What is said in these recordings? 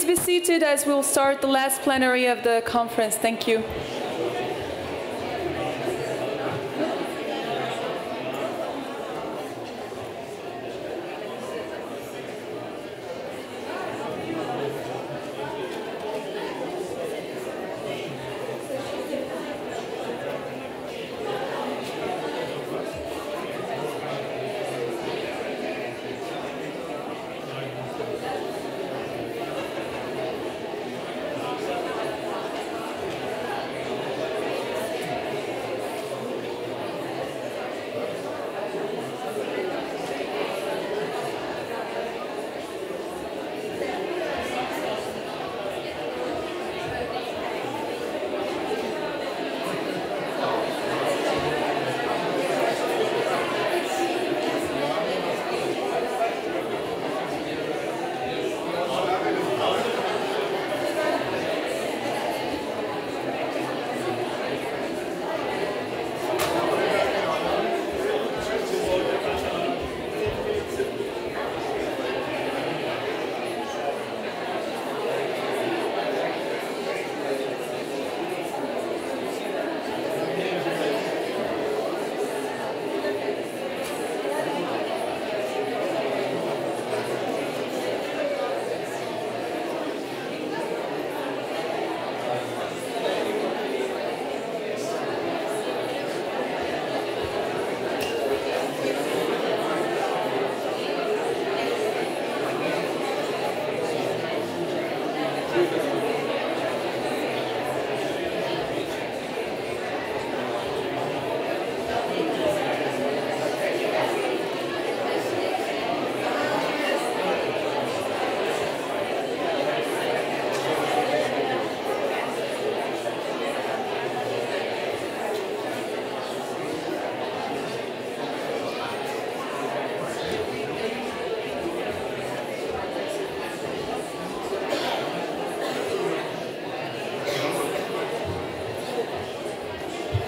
Please be seated as we'll start the last plenary of the conference. Thank you.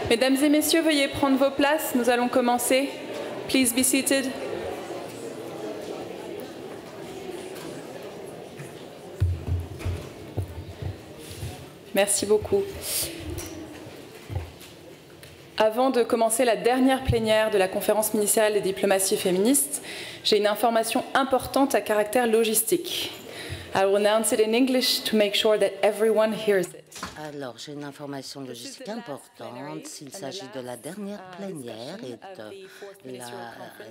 Mesdames et messieurs, veuillez prendre vos places. Nous allons commencer. Please be seated. Merci beaucoup. Avant de commencer la dernière plénière de la conférence ministérielle des diplomaties féministes, j'ai une information importante à caractère logistique. I will announce it in English to make sure that everyone hears it. Alors, j'ai une information logistique importante. S'il s'agit de la dernière plénière et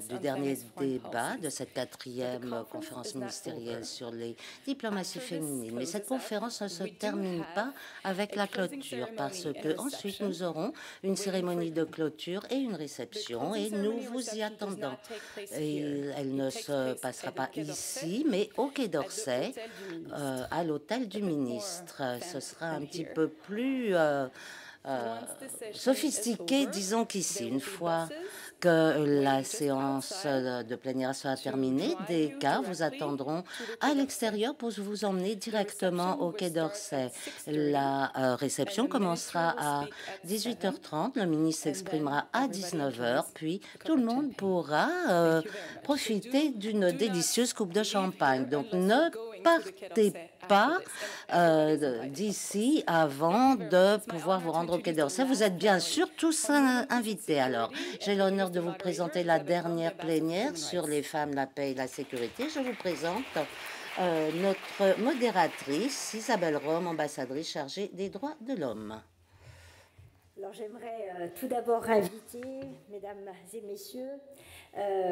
du dernier débat de cette quatrième conférence ministérielle sur les diplomaties féminines. Mais cette conférence ne se termine pas avec la clôture parce que ensuite nous aurons une cérémonie de clôture et une réception et nous vous y attendons. Et elle ne se passera pas ici, mais au Quai d'Orsay, à l'hôtel du ministre. Ce sera un petit peu plus sophistiqué, disons qu'ici. Une fois que la séance de plénière sera terminée, des cars vous attendront à l'extérieur pour vous emmener directement au Quai d'Orsay. La réception commencera à 18h30, le ministre s'exprimera à 19h, puis tout le monde pourra profiter d'une délicieuse coupe de champagne. Donc ne partez pas d'ici avant de pouvoir vous rendre au Quai d'Orsay. Vous êtes bien sûr tous invités. Alors, j'ai l'honneur de vous présenter la dernière plénière sur les femmes, la paix et la sécurité. Je vous présente notre modératrice, Isabelle Rome, ambassadrice chargée des droits de l'homme. Alors, j'aimerais tout d'abord inviter, mesdames et messieurs,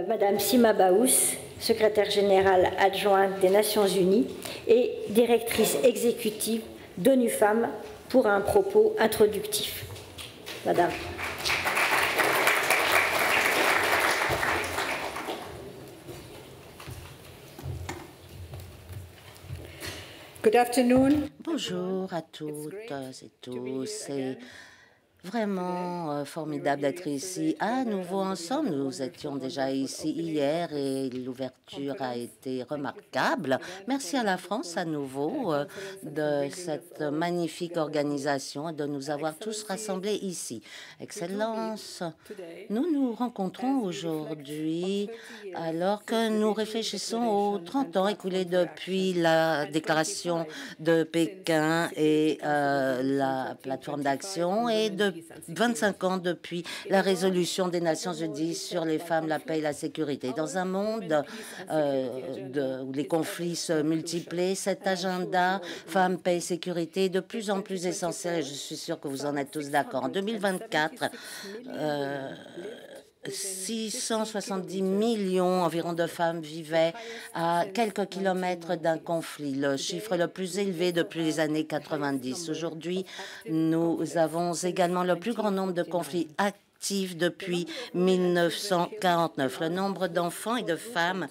Madame Sima Baous, secrétaire générale adjointe des Nations Unies et directrice exécutive d'ONU Femmes, pour un propos introductif. Madame. Good afternoon. Bonjour à toutes et tous. Vraiment formidable d'être ici à nouveau ensemble. Nous étions déjà ici hier et l'ouverture a été remarquable. Merci à la France à nouveau de cette magnifique organisation et de nous avoir tous rassemblés ici. Excellence, nous nous rencontrons aujourd'hui alors que nous réfléchissons aux 30 ans écoulés depuis la déclaration de Pékin et la plateforme d'action et de 25 ans depuis la résolution des Nations Unies sur les femmes, la paix et la sécurité. Dans un monde où les conflits se multiplient, cet agenda femmes, paix et sécurité est de plus en plus essentiel et je suis sûre que vous en êtes tous d'accord. En 2024, 670 millions environ de femmes vivaient à quelques kilomètres d'un conflit, le chiffre le plus élevé depuis les années 90. Aujourd'hui, nous avons également le plus grand nombre de conflits actifs depuis 1949. Le nombre d'enfants et de femmes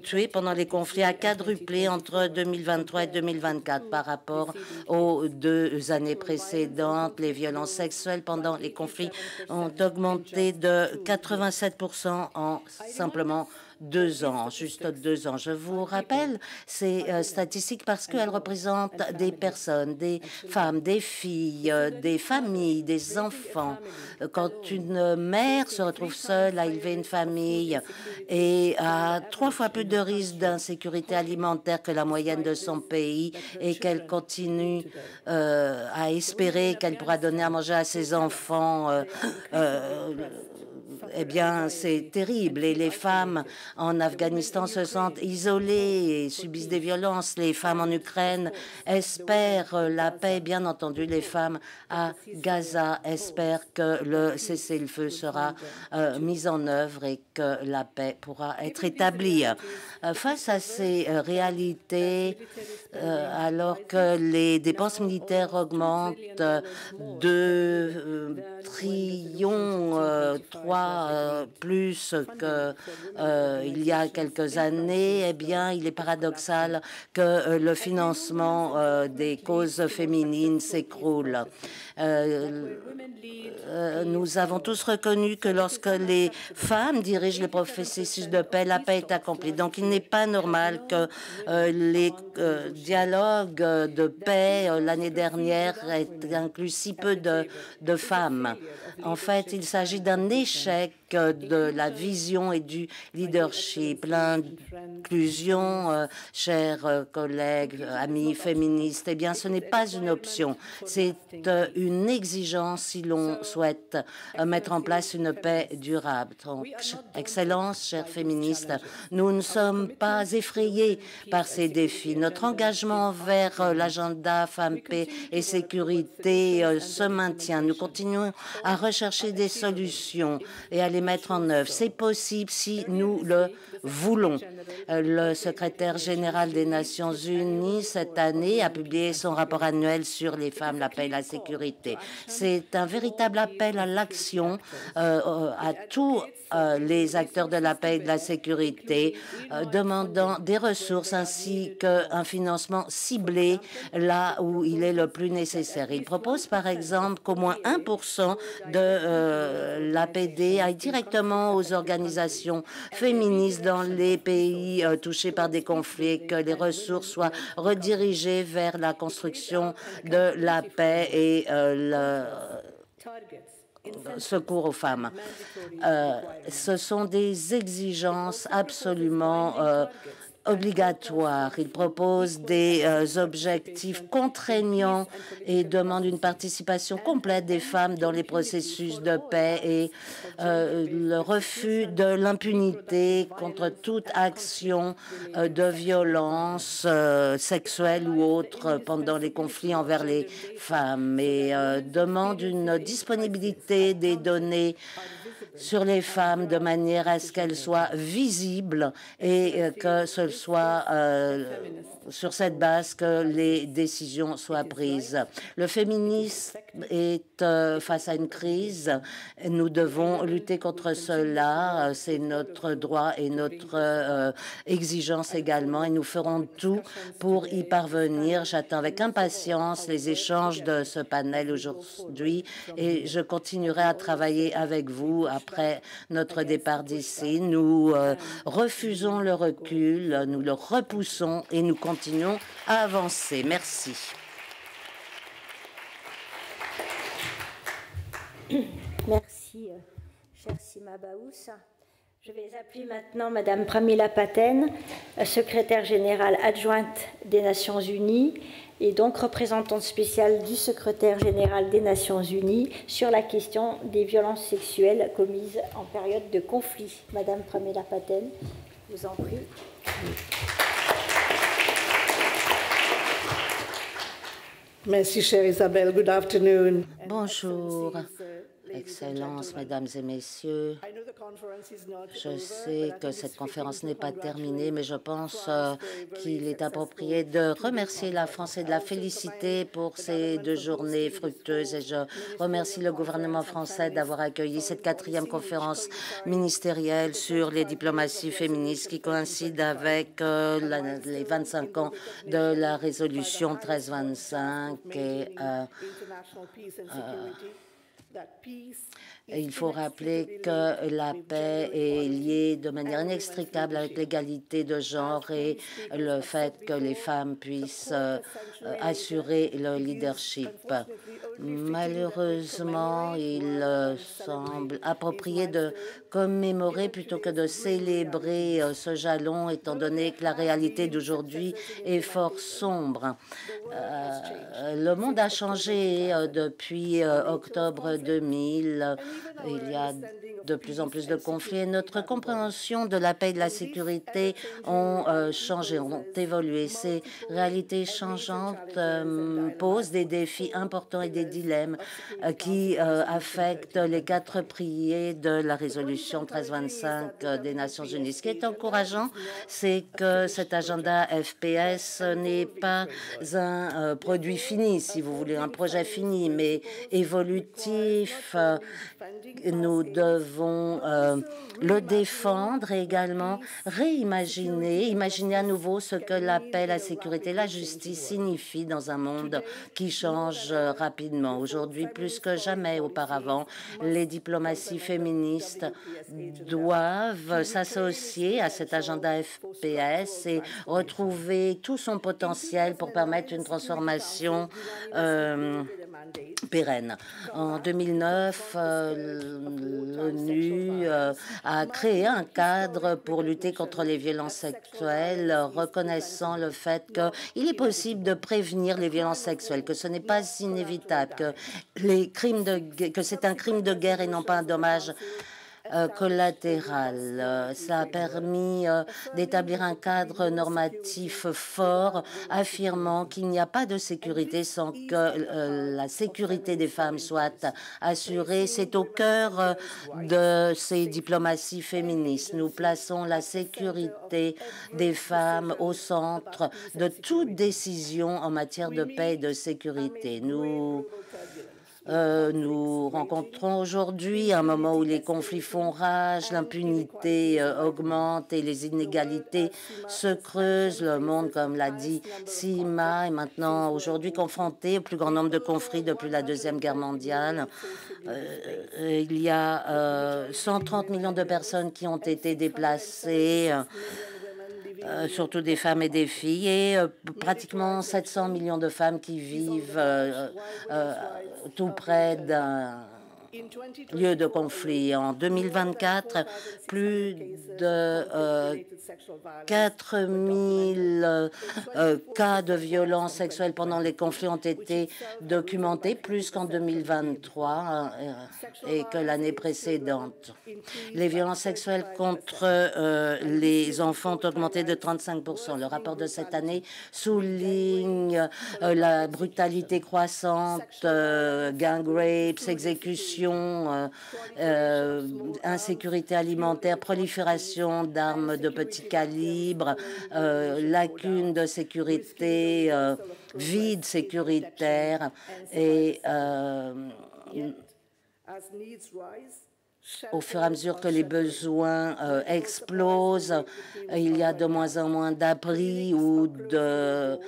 tués pendant les conflits a quadruplé entre 2023 et 2024 par rapport aux 2 années précédentes. Les violences sexuelles pendant les conflits ont augmenté de 87% en simplement 2 ans, juste 2 ans. Je vous rappelle ces statistiques parce qu'elles représentent des personnes, des femmes, des filles, des familles, des enfants. Quand une mère se retrouve seule à élever une famille et a 3 fois plus de risques d'insécurité alimentaire que la moyenne de son pays et qu'elle continue à espérer qu'elle pourra donner à manger à ses enfants, eh bien, c'est terrible. Et les femmes en Afghanistan se sentent isolées et subissent des violences. Les femmes en Ukraine espèrent la paix. Bien entendu, les femmes à Gaza espèrent que le cessez-le-feu sera mis en œuvre et que la paix pourra être établie. Face à ces réalités, alors que les dépenses militaires augmentent de trillions, 3 plus qu'il y a quelques années, eh bien, il est paradoxal que le financement des causes féminines s'écroule. Nous avons tous reconnu que lorsque les femmes dirigent les processus de paix, la paix est accomplie. Donc, il n'est pas normal que les dialogues de paix l'année dernière aient inclus si peu de femmes. En fait, il s'agit d'un échec de la vision et du leadership. L'inclusion, chers collègues, amis féministes, eh bien, ce n'est pas une option. C'est une exigence si l'on souhaite mettre en place une paix durable. Donc, Excellence, chers féministes, nous ne sommes pas effrayés par ces défis. Notre engagement envers l'agenda femmes, paix et sécurité se maintient. Nous continuons à rechercher des solutions et à les mettre en œuvre. C'est possible si nous le voulons. Le secrétaire général des Nations Unies, cette année, a publié son rapport annuel sur les femmes, la paix et la sécurité. C'est un véritable appel à l'action à tous les acteurs de la paix et de la sécurité, demandant des ressources ainsi qu'un financement ciblé là où il est le plus nécessaire. Il propose par exemple qu'au moins 1% de l'APD aille directement aux organisations féministes dans les pays touchés par des conflits, que les ressources soient redirigées vers la construction de la paix et le secours aux femmes. Ce sont des exigences absolument obligatoire. Il propose des objectifs contraignants et demande une participation complète des femmes dans les processus de paix et le refus de l'impunité contre toute action de violence sexuelle ou autre pendant les conflits envers les femmes et demande une disponibilité des données sur les femmes de manière à ce qu'elles soient visibles et que ce soit sur cette base que les décisions soient prises. Le féminisme est face à une crise. Nous devons lutter contre cela. C'est notre droit et notre exigence également, et nous ferons tout pour y parvenir. J'attends avec impatience les échanges de ce panel aujourd'hui et je continuerai à travailler avec vous après notre départ d'ici. Nous refusons le recul, nous le repoussons et nous continuons à avancer. Merci. Merci, chère Sima Baous. Je vais appeler maintenant Madame Pramila Patten, secrétaire générale adjointe des Nations Unies et donc représentante spéciale du secrétaire général des Nations Unies sur la question des violences sexuelles commises en période de conflit. Madame Pramila Patten, je vous en prie. Merci, chère Isabelle. Good afternoon. Bonjour. Excellences, Mesdames et Messieurs, je sais que cette conférence n'est pas terminée, mais je pense qu'il est approprié de remercier la France et de la féliciter pour ces 2 journées fructueuses. Et je remercie le gouvernement français d'avoir accueilli cette 4e conférence ministérielle sur les diplomaties féministes qui coïncide avec les 25 ans de la résolution 1325 et il faut rappeler que la paix est liée de manière inextricable avec l'égalité de genre et le fait que les femmes puissent assurer le leadership. Malheureusement, il semble approprié de commémorer plutôt que de célébrer ce jalon, étant donné que la réalité d'aujourd'hui est fort sombre. Le monde a changé depuis octobre 2000. Il y a de plus en plus de conflits et notre compréhension de la paix et de la sécurité ont changé, ont évolué. Ces réalités changeantes posent des défis importants et des dilemmes qui affectent les 4 piliers de la résolution 1325 des Nations Unies. Ce qui est encourageant, c'est que cet agenda FPS n'est pas un produit fini, si vous voulez, un projet fini, mais évolutif. Nous devons le défendre et également imaginer à nouveau ce que la paix, la sécurité, la justice signifient dans un monde qui change rapidement. Aujourd'hui, plus que jamais auparavant, les diplomaties féministes doivent s'associer à cet agenda FPS et retrouver tout son potentiel pour permettre une transformation pérenne. En 2009, l'ONU a créé un cadre pour lutter contre les violences sexuelles, reconnaissant le fait qu'il est possible de prévenir les violences sexuelles, que ce n'est pas inévitable, que c'est un crime de guerre et non pas un dommage collatéral. Ça a permis d'établir un cadre normatif fort, affirmant qu'il n'y a pas de sécurité sans que la sécurité des femmes soit assurée. C'est au cœur de ces diplomaties féministes. Nous plaçons la sécurité des femmes au centre de toute décision en matière de paix et de sécurité. Nous rencontrons aujourd'hui un moment où les conflits font rage, l'impunité augmente et les inégalités se creusent. Le monde, comme l'a dit Sima, est maintenant aujourd'hui confronté au plus grand nombre de conflits depuis la Deuxième Guerre mondiale. Il y a 130 millions de personnes qui ont été déplacées, surtout des femmes et des filles, et pratiquement 700 millions de femmes qui vivent tout près d'un lieu de conflit. En 2024, plus de 4000 cas de violences sexuelles pendant les conflits ont été documentés, plus qu'en 2023 et que l'année précédente. Les violences sexuelles contre les enfants ont augmenté de 35%. Le rapport de cette année souligne la brutalité croissante, gang rapes, exécutions, pollution, insécurité alimentaire, prolifération d'armes de petit calibre, lacunes de sécurité, vide sécuritaire et au fur et à mesure que les besoins explosent, il y a de moins en moins d'abris ou de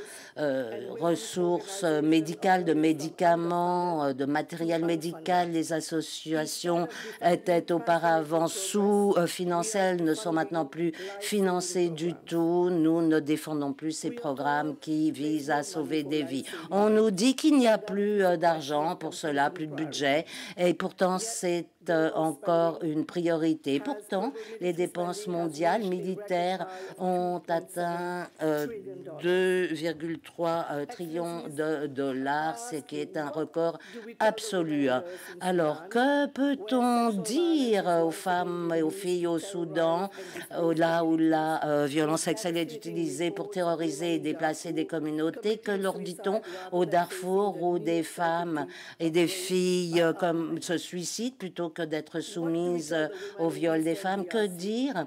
ressources médicales, de médicaments, de matériel médical. Les associations étaient auparavant sous-financées, elles ne sont maintenant plus financées du tout. Nous ne défendons plus ces programmes qui visent à sauver des vies. On nous dit qu'il n'y a plus d'argent pour cela, plus de budget, et pourtant c'est encore une priorité. Pourtant, les dépenses mondiales militaires ont atteint 2,3 trillions de dollars, ce qui est un record absolu. Alors, que peut-on dire aux femmes et aux filles au Soudan, là où la violence sexuelle est utilisée pour terroriser et déplacer des communautés? Que leur dit-on au Darfour où des femmes et des filles se suicident plutôt que d'être soumises au viol des femmes? Que dire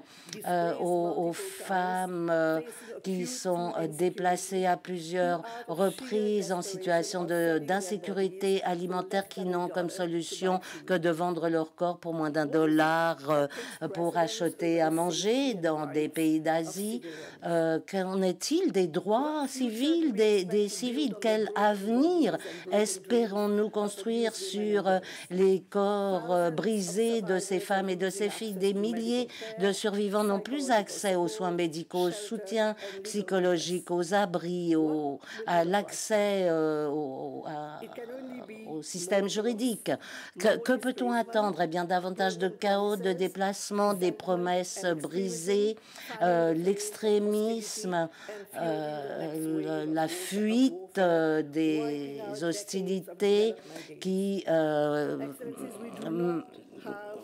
aux femmes qui sont déplacées à plusieurs reprises en situation d'insécurité alimentaire, qui n'ont comme solution que de vendre leur corps pour moins d'$1 pour acheter à manger dans des pays d'Asie? Qu'en est-il des droits civils des civils? Quel avenir espérons-nous construire sur les corps brisés de ces femmes et de ces filles? Des milliers de survivants n'ont plus accès aux soins médicaux, au soutien psychologique, aux abris, à l'accès au système juridique. Que peut-on attendre? Eh bien, davantage de chaos, de déplacements, des promesses brisées, l'extrémisme, la fuite des hostilités qui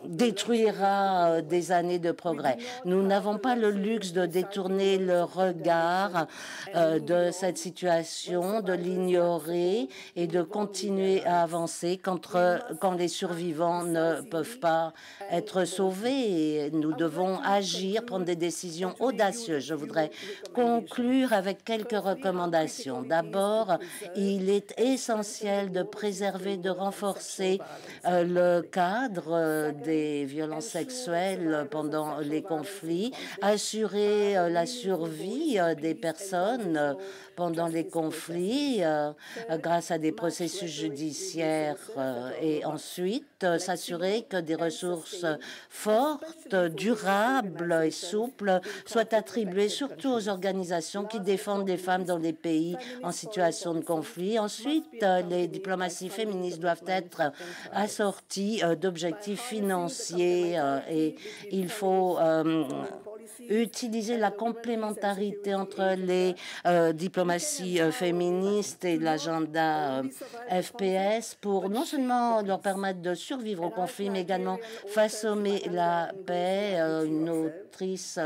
détruira des années de progrès. Nous n'avons pas le luxe de détourner le regard de cette situation, de l'ignorer et de continuer à avancer quand les survivants ne peuvent pas être sauvés. Et nous devons agir, prendre des décisions audacieuses. Je voudrais conclure avec quelques recommandations. D'abord, il est essentiel de préserver, de renforcer le cadre des violences sexuelles pendant les conflits, assurer la survie des personnes pendant les conflits grâce à des processus judiciaires et ensuite s'assurer que des ressources fortes, durables et souples soient attribuées surtout aux organisations qui défendent les femmes dans les pays en situation de conflit. Ensuite, les diplomaties féministes doivent être assorties d'objectifs financiers et il faut utiliser la complémentarité entre les diplomaties féministes et l'agenda FPS pour non seulement leur permettre de survivre au conflit, mais également façonner la paix. Une autrice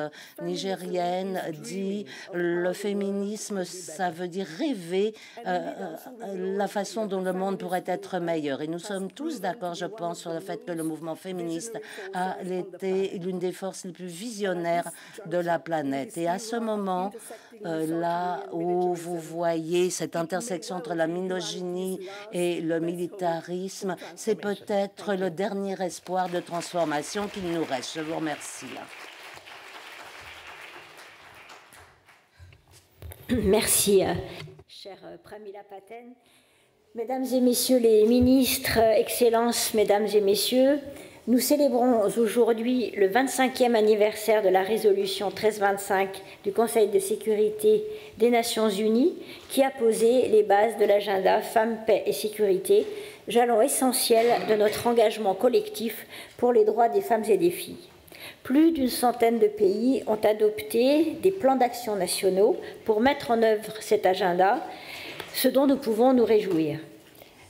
nigérienne dit « Le féminisme, ça veut dire rêver la façon dont le monde pourrait être meilleur ». Et nous sommes tous d'accord, je pense, sur le fait que le mouvement féministe a été l'une des forces les plus visionnaires de la planète. Et à ce moment, là où vous voyez cette intersection entre la misogynie et le militarisme, c'est peut-être le dernier espoir de transformation qu'il nous reste. Je vous remercie. Merci, chère Pramila Patten. Mesdames et messieurs les ministres, Excellences, Mesdames et messieurs, nous célébrons aujourd'hui le 25e anniversaire de la résolution 1325 du Conseil de sécurité des Nations Unies qui a posé les bases de l'agenda Femmes, Paix et Sécurité, jalon essentiel de notre engagement collectif pour les droits des femmes et des filles. Plus d'une centaine de pays ont adopté des plans d'action nationaux pour mettre en œuvre cet agenda, ce dont nous pouvons nous réjouir.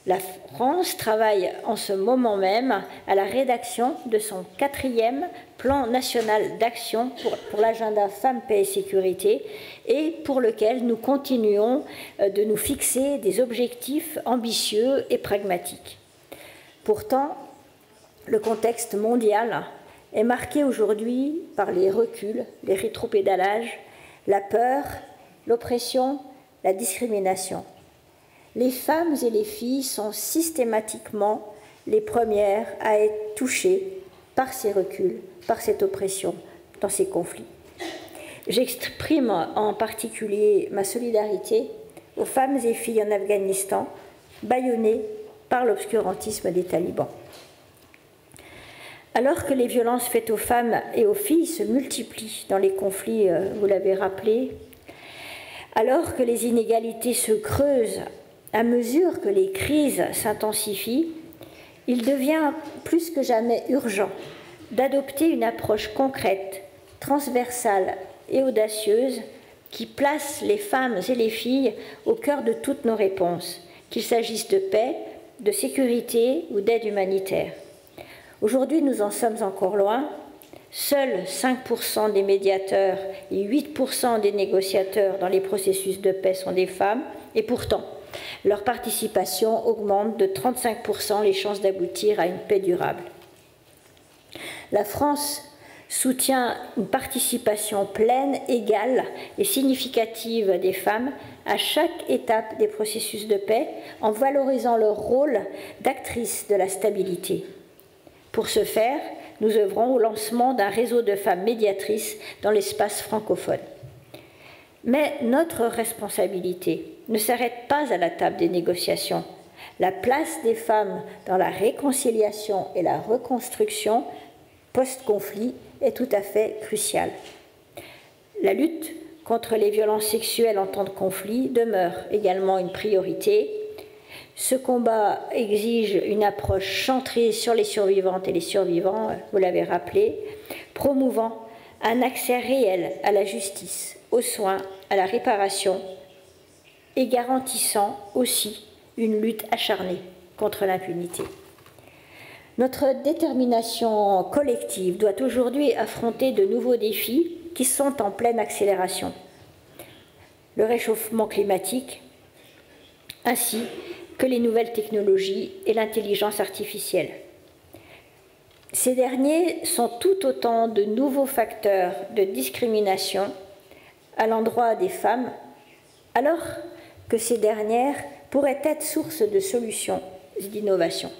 La France travaille en ce moment même à la rédaction de son 4e plan national d'action pour l'agenda Femmes, Paix et Sécurité et pour lequel nous continuons de nous fixer des objectifs ambitieux et pragmatiques. Pourtant, le contexte mondial est marqué aujourd'hui par les reculs, les rétropédalages, la peur, l'oppression, la discrimination. Les femmes et les filles sont systématiquement les premières à être touchées par ces reculs, par cette oppression, dans ces conflits. J'exprime en particulier ma solidarité aux femmes et filles en Afghanistan, bâillonnées par l'obscurantisme des talibans. Alors que les violences faites aux femmes et aux filles se multiplient dans les conflits, vous l'avez rappelé, alors que les inégalités se creusent à mesure que les crises s'intensifient, il devient plus que jamais urgent d'adopter une approche concrète, transversale et audacieuse qui place les femmes et les filles au cœur de toutes nos réponses, qu'il s'agisse de paix, de sécurité ou d'aide humanitaire. Aujourd'hui, nous en sommes encore loin. Seuls 5% des médiateurs et 8% des négociateurs dans les processus de paix sont des femmes, et pourtant, leur participation augmente de 35% les chances d'aboutir à une paix durable. La France soutient une participation pleine, égale et significative des femmes à chaque étape des processus de paix en valorisant leur rôle d'actrice de la stabilité. Pour ce faire, nous œuvrons au lancement d'un réseau de femmes médiatrices dans l'espace francophone. Mais notre responsabilité ne s'arrête pas à la table des négociations. La place des femmes dans la réconciliation et la reconstruction post-conflit est tout à fait cruciale. La lutte contre les violences sexuelles en temps de conflit demeure également une priorité. Ce combat exige une approche centrée sur les survivantes et les survivants, vous l'avez rappelé, promouvant un accès réel à la justice, aux soins, à la réparation et garantissant aussi une lutte acharnée contre l'impunité. Notre détermination collective doit aujourd'hui affronter de nouveaux défis qui sont en pleine accélération. Le réchauffement climatique, ainsi que les nouvelles technologies et l'intelligence artificielle. Ces derniers sont tout autant de nouveaux facteurs de discrimination à l'endroit des femmes, alors que ces dernières pourraient être source de solutions et d'innovations.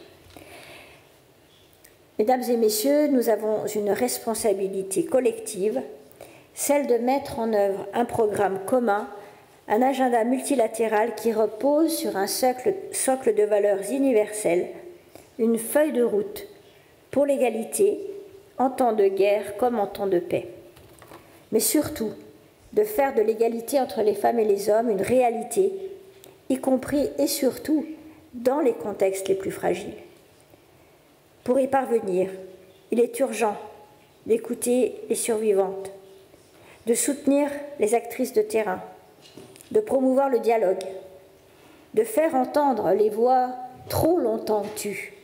Mesdames et messieurs, nous avons une responsabilité collective, celle de mettre en œuvre un programme commun, un agenda multilatéral qui repose sur un socle de valeurs universelles, une feuille de route pour l'égalité en temps de guerre comme en temps de paix. Mais surtout, de faire de l'égalité entre les femmes et les hommes une réalité, y compris et surtout dans les contextes les plus fragiles. Pour y parvenir, il est urgent d'écouter les survivantes, de soutenir les actrices de terrain, de promouvoir le dialogue, de faire entendre les voix trop longtemps tues.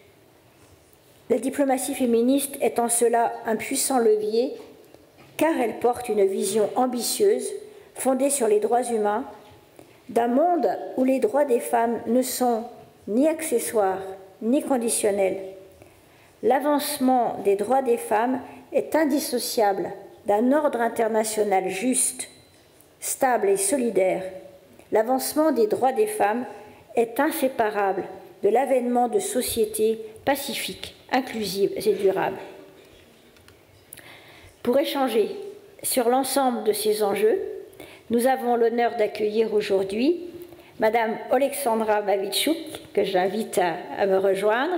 La diplomatie féministe est en cela un puissant levier, car elle porte une vision ambitieuse, fondée sur les droits humains, d'un monde où les droits des femmes ne sont ni accessoires ni conditionnels. L'avancement des droits des femmes est indissociable d'un ordre international juste, stable et solidaire. L'avancement des droits des femmes est inséparable de l'avènement de sociétés pacifiques, inclusives et durables. Pour échanger sur l'ensemble de ces enjeux, nous avons l'honneur d'accueillir aujourd'hui Madame Oleksandra Mavitchouk, que j'invite à me rejoindre.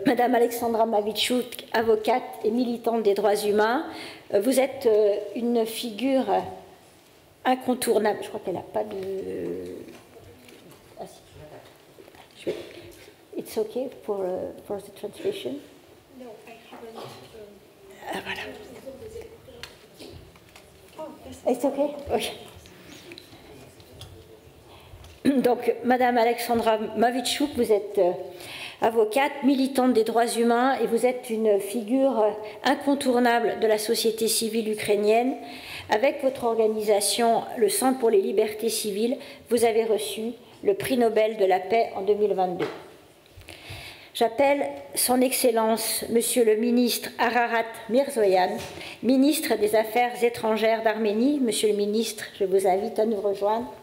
Madame Oleksandra Mavitchouk, avocate et militante des droits humains, vous êtes une figure incontournable. Je crois qu'elle n'a pas de... Ah, si. It's okay for the translation? No, I haven't. Ah, voilà. It's okay? Oui. Donc, Madame Oleksandra Mavitchouk, vous êtes avocate, militante des droits humains, et vous êtes une figure incontournable de la société civile ukrainienne. Avec votre organisation, le Centre pour les libertés civiles, vous avez reçu le prix Nobel de la paix en 2022. J'appelle son Excellence, Monsieur le ministre Ararat Mirzoyan, ministre des Affaires étrangères d'Arménie. Monsieur le ministre, je vous invite à nous rejoindre.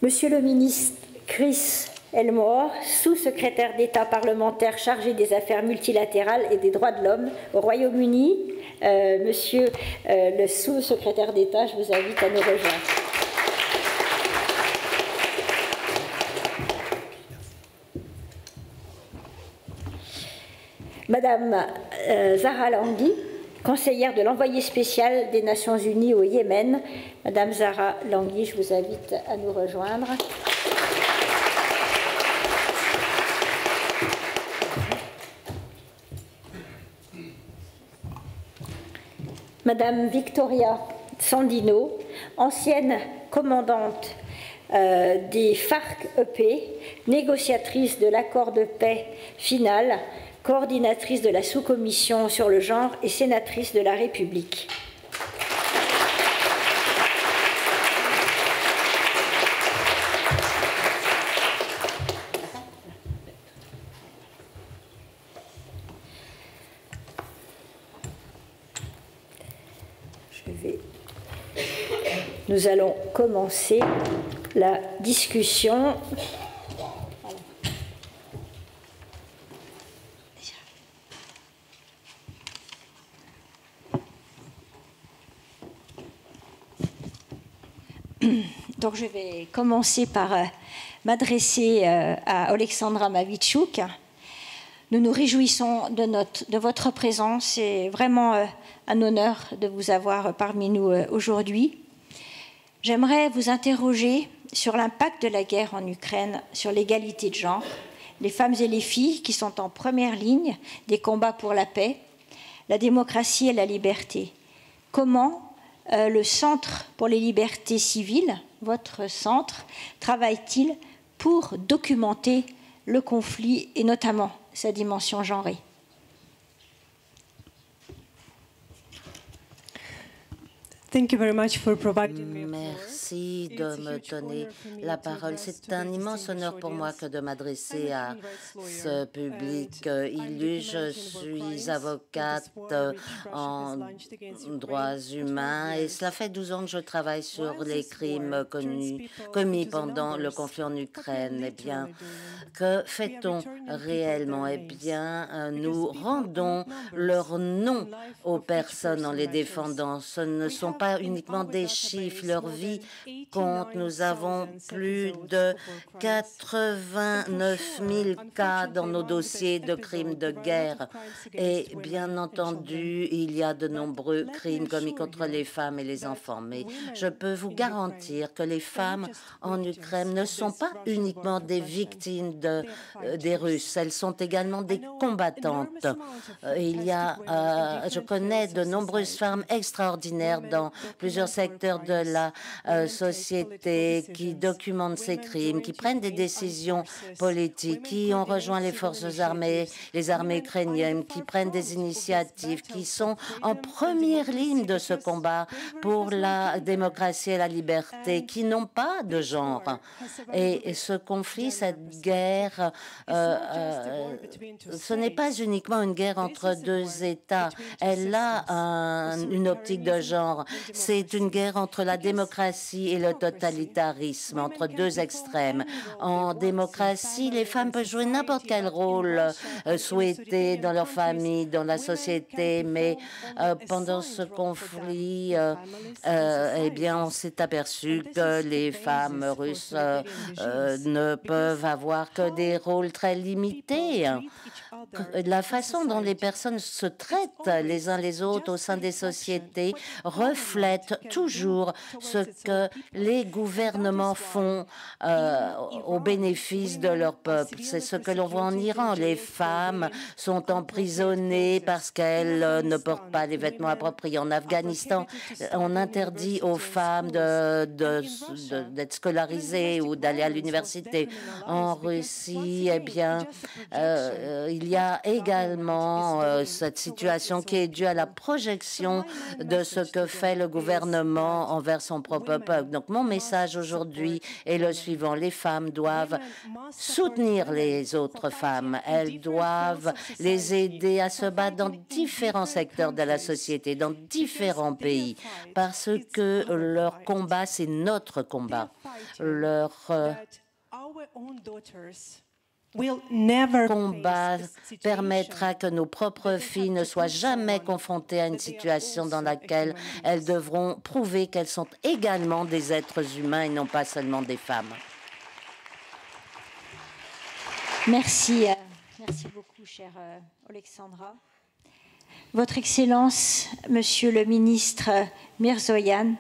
Monsieur le ministre Chris Elmore, sous-secrétaire d'État parlementaire chargé des affaires multilatérales et des droits de l'homme au Royaume-Uni. Monsieur le sous-secrétaire d'État, je vous invite à nous rejoindre. Madame Zahra Langui, conseillère de l'envoyé spécial des Nations Unies au Yémen. Madame Zahra Langui, je vous invite à nous rejoindre. Madame Victoria Sandino, ancienne commandante des FARC-EP, négociatrice de l'accord de paix final, coordinatrice de la sous-commission sur le genre et sénatrice de la République. Nous allons commencer la discussion. Donc je vais commencer par m'adresser à Alexandra Mavitchouk. Nous nous réjouissons de votre présence. C'est vraiment un honneur de vous avoir parmi nous aujourd'hui. J'aimerais vous interroger sur l'impact de la guerre en Ukraine sur l'égalité de genre, les femmes et les filles qui sont en première ligne des combats pour la paix, la démocratie et la liberté. Comment le Centre pour les libertés civiles, votre centre, travaille-t-il pour documenter le conflit et notamment sa dimension genrée? Merci de me donner la parole. C'est un immense honneur pour moi que de m'adresser à ce public illustre. Je suis avocate en droits humains et cela fait 12 ans que je travaille sur les crimes commis pendant le conflit en Ukraine. Eh bien, que fait-on réellement? Eh bien, nous rendons leur nom aux personnes en les défendant. Ce ne sont pas uniquement des chiffres, leur vie compte. Nous avons plus de 89 000 cas dans nos dossiers de crimes de guerre. Et bien entendu, il y a de nombreux crimes commis contre les femmes et les enfants. Mais je peux vous garantir que les femmes en Ukraine ne sont pas uniquement des victimes des Russes. Elles sont également des combattantes. Je connais de nombreuses femmes extraordinaires dans plusieurs secteurs de la société qui documentent ces crimes, qui prennent des décisions politiques, qui ont rejoint les forces armées, les armées ukrainiennes, qui prennent des initiatives, qui sont en première ligne de ce combat pour la démocratie et la liberté, qui n'ont pas de genre. Et ce conflit, cette guerre, ce n'est pas uniquement une guerre entre deux États. Elle a une optique de genre. C'est une guerre entre la démocratie et le totalitarisme, entre deux extrêmes. En démocratie, les femmes peuvent jouer n'importe quel rôle souhaité dans leur famille, dans la société, mais pendant ce conflit, eh bien, on s'est aperçu que les femmes russes ne peuvent avoir que des rôles très limités. La façon dont les personnes se traitent les uns les autres au sein des sociétés reflète reflète toujours ce que les gouvernements font au bénéfice de leur peuple. C'est ce que l'on voit en Iran. Les femmes sont emprisonnées parce qu'elles ne portent pas les vêtements appropriés. En Afghanistan, on interdit aux femmes d'être scolarisées ou d'aller à l'université. En Russie, eh bien, il y a également cette situation qui est due à la projection de ce que fait le gouvernement envers son propre peuple. Donc, mon message aujourd'hui est le suivant. Les femmes doivent soutenir les autres femmes. Elles doivent les aider à se battre dans différents secteurs de la société, dans différents pays, parce que leur combat, c'est notre combat. Leur combat permettra que nos propres filles ne soient jamais confrontées à une situation dans laquelle elles devront prouver qu'elles sont également des êtres humains et non pas seulement des femmes. Merci. Merci beaucoup, chère Alexandra. Votre Excellence, Monsieur le ministre Mirzoyan,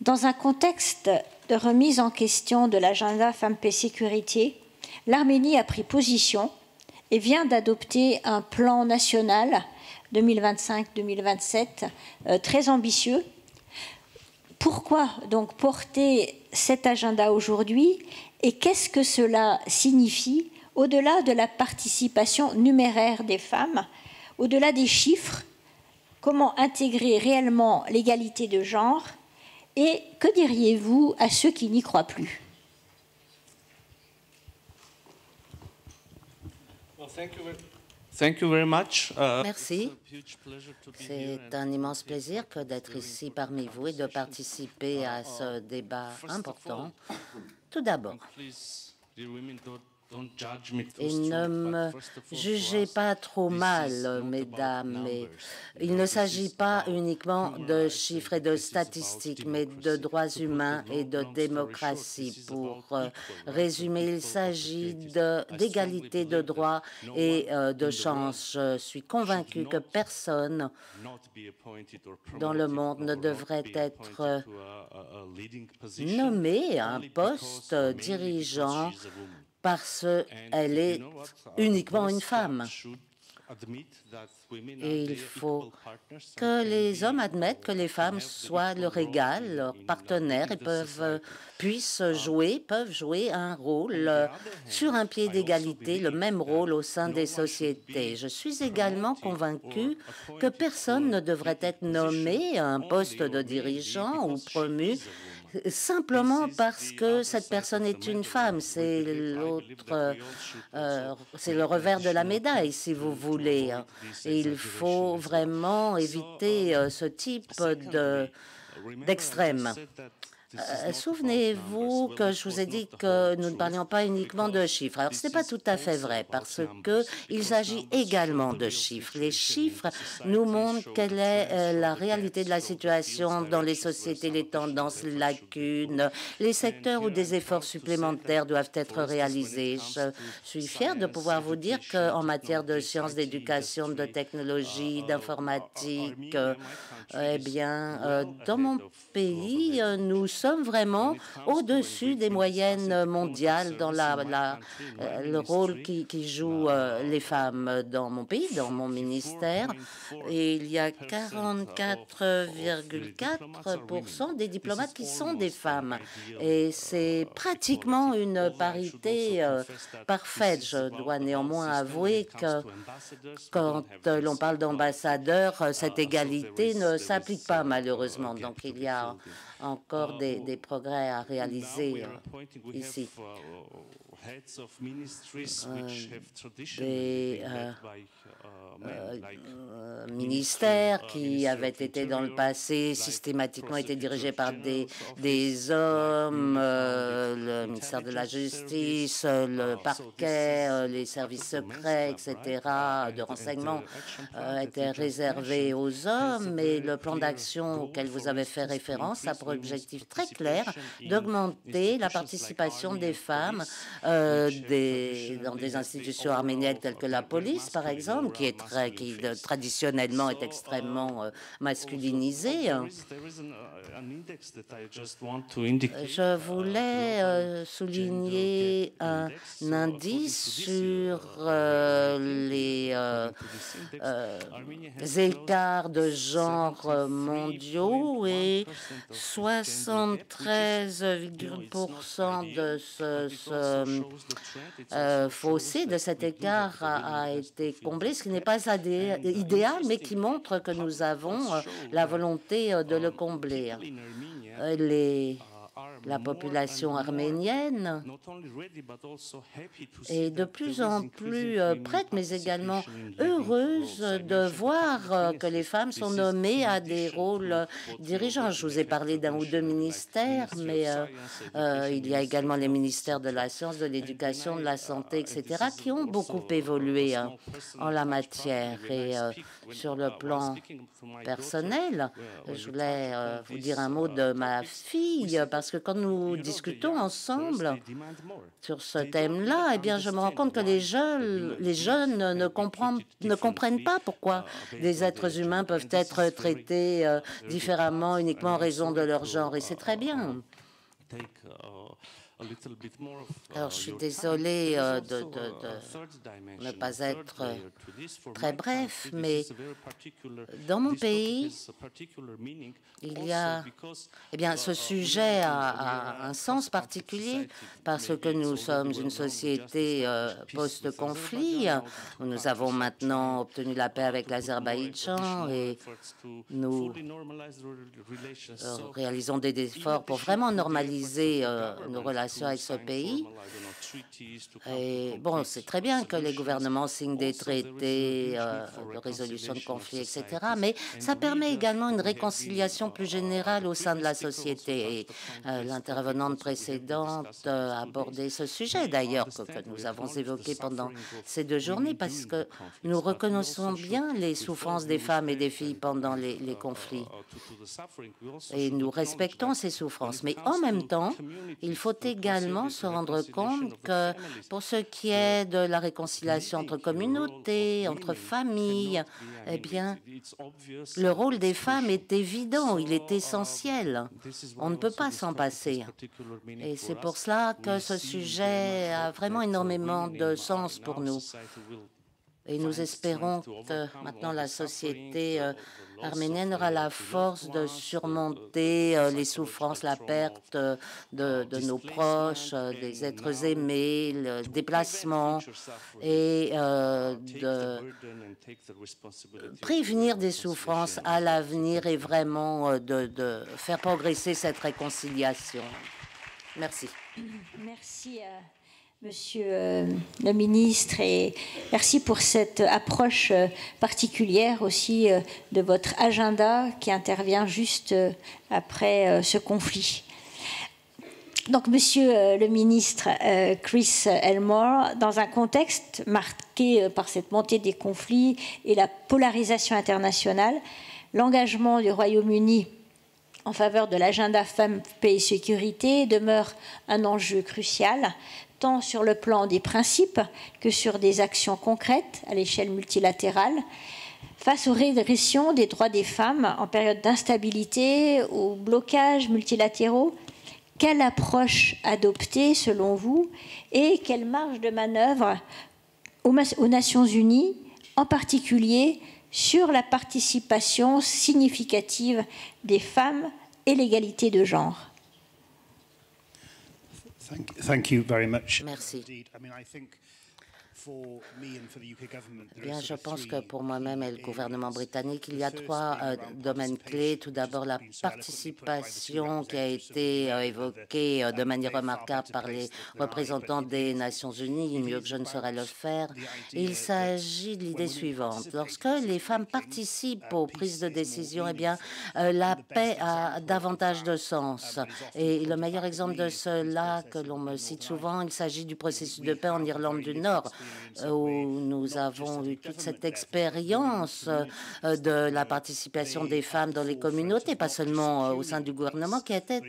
dans un contexte de remise en question de l'agenda Femmes, Paix, Sécurité, l'Arménie a pris position et vient d'adopter un plan national 2025-2027 très ambitieux. Pourquoi donc porter cet agenda aujourd'hui et qu'est-ce que cela signifie au-delà de la participation numéraire des femmes, au-delà des chiffres? Comment intégrer réellement l'égalité de genre et que diriez-vous à ceux qui n'y croient plus? Merci. C'est un immense plaisir que d'être ici parmi vous et de participer à ce débat important. Tout d'abord, et ne me jugez pas trop mal, mesdames, mais il ne s'agit pas uniquement de chiffres et de statistiques, mais de droits humains et de démocratie. Pour résumer, il s'agit d'égalité de droits et de chances. Je suis convaincue que personne dans le monde ne devrait être nommé à un poste dirigeant parce qu'elle est uniquement une femme. Et il faut que les hommes admettent que les femmes soient leur égal, leur partenaire et peuvent jouer un rôle sur un pied d'égalité, le même rôle au sein des sociétés. Je suis également convaincue que personne ne devrait être nommé à un poste de dirigeant ou promu simplement parce que cette personne est une femme. C'est c'est le revers de la médaille, si vous voulez. Et il faut vraiment éviter ce type d'extrême. Souvenez-vous que je vous ai dit que nous ne parlions pas uniquement de chiffres. Alors, ce n'est pas tout à fait vrai parce qu'il s'agit également de chiffres. Les chiffres nous montrent quelle est la réalité de la situation dans les sociétés, les tendances, les lacunes, les secteurs où des efforts supplémentaires doivent être réalisés. Je suis fière de pouvoir vous dire qu'en matière de sciences, d'éducation, de technologie, d'informatique, eh bien, dans mon pays, nous sommes vraiment au-dessus des moyennes mondiales dans le rôle qui jouent les femmes dans mon pays, dans mon ministère. Et il y a 44,4% des diplomates qui sont des femmes. Et c'est pratiquement une parité parfaite. Je dois néanmoins avouer que quand l'on parle d'ambassadeurs, cette égalité ne s'applique pas malheureusement. Donc il y a encore des progrès à réaliser ici. Des ministères qui avaient été dans le passé systématiquement été dirigés par des hommes, le ministère de la Justice, le parquet, les services secrets, etc., de renseignement étaient réservés aux hommes, mais le plan d'action auquel vous avez fait référence a pour objectif très clair d'augmenter la participation des femmes dans des institutions arméniennes telles que la police, par exemple, qui traditionnellement est extrêmement masculinisée. Je voulais souligner un indice sur les écarts de genre mondiaux et 73,% de ce fossé, de cet écart a été comblé, ce qui n'est pas idéal, mais qui montre que nous avons la volonté de le combler. La population arménienne est de plus en plus prête, mais également heureuse de voir que les femmes sont nommées à des rôles dirigeants. Je vous ai parlé d'un ou deux ministères, mais il y a également les ministères de la science, de l'éducation, de la santé, etc., qui ont beaucoup évolué en la matière. Et sur le plan personnel, je voulais vous dire un mot de ma fille, parce que quand nous discutons ensemble sur ce thème-là, eh bien, je me rends compte que les jeunes ne comprennent pas pourquoi des êtres humains peuvent être traités différemment uniquement en raison de leur genre, et c'est très bien. Alors, je suis désolée de ne pas être très bref, mais dans mon pays, il y a, eh bien, ce sujet a un sens particulier parce que nous sommes une société post-conflit. Nous avons maintenant obtenu la paix avec l'Azerbaïdjan et nous réalisons des efforts pour vraiment normaliser nos relations avec ce pays. Et bon, c'est très bien que les gouvernements signent des traités de résolution de conflits, etc. Mais ça permet également une réconciliation plus générale au sein de la société. Et l'intervenante précédente a abordé ce sujet, d'ailleurs, que nous avons évoqué pendant ces 2 journées, parce que nous reconnaissons bien les souffrances des femmes et des filles pendant les conflits. Et nous respectons ces souffrances. Mais en même temps, il faut également se rendre compte que pour ce qui est de la réconciliation entre communautés, entre familles, eh bien, le rôle des femmes est évident, il est essentiel. On ne peut pas s'en passer. Et c'est pour cela que ce sujet a vraiment énormément de sens pour nous. Et nous espérons que maintenant la société arménienne aura la force de surmonter les souffrances, la perte de nos proches, des êtres aimés, le déplacement, et de prévenir des souffrances à l'avenir et vraiment de faire progresser cette réconciliation. Merci. Merci. Monsieur le ministre, et merci pour cette approche particulière aussi de votre agenda qui intervient juste après ce conflit. Donc, Monsieur le ministre Chris Elmore, dans un contexte marqué par cette montée des conflits et la polarisation internationale, l'engagement du Royaume-Uni en faveur de l'agenda femmes, paix et sécurité demeure un enjeu crucial, tant sur le plan des principes que sur des actions concrètes à l'échelle multilatérale. Face aux régressions des droits des femmes en période d'instabilité, aux blocages multilatéraux, quelle approche adopter selon vous et quelle marge de manœuvre aux Nations Unies, en particulier sur la participation significative des femmes et l'égalité de genre? Thank you very much. Merci. Bien, je pense que pour moi-même et le gouvernement britannique, il y a 3 domaines clés. Tout d'abord, la participation qui a été évoquée de manière remarquable par les représentants des Nations Unies, mieux que je ne saurais le faire. Il s'agit de l'idée suivante. Lorsque les femmes participent aux prises de décision, eh bien, la paix a davantage de sens. Et le meilleur exemple de cela que l'on me cite souvent, il s'agit du processus de paix en Irlande du Nord. où nous avons eu toute cette expérience de la participation des femmes dans les communautés, pas seulement au sein du gouvernement, qui étaient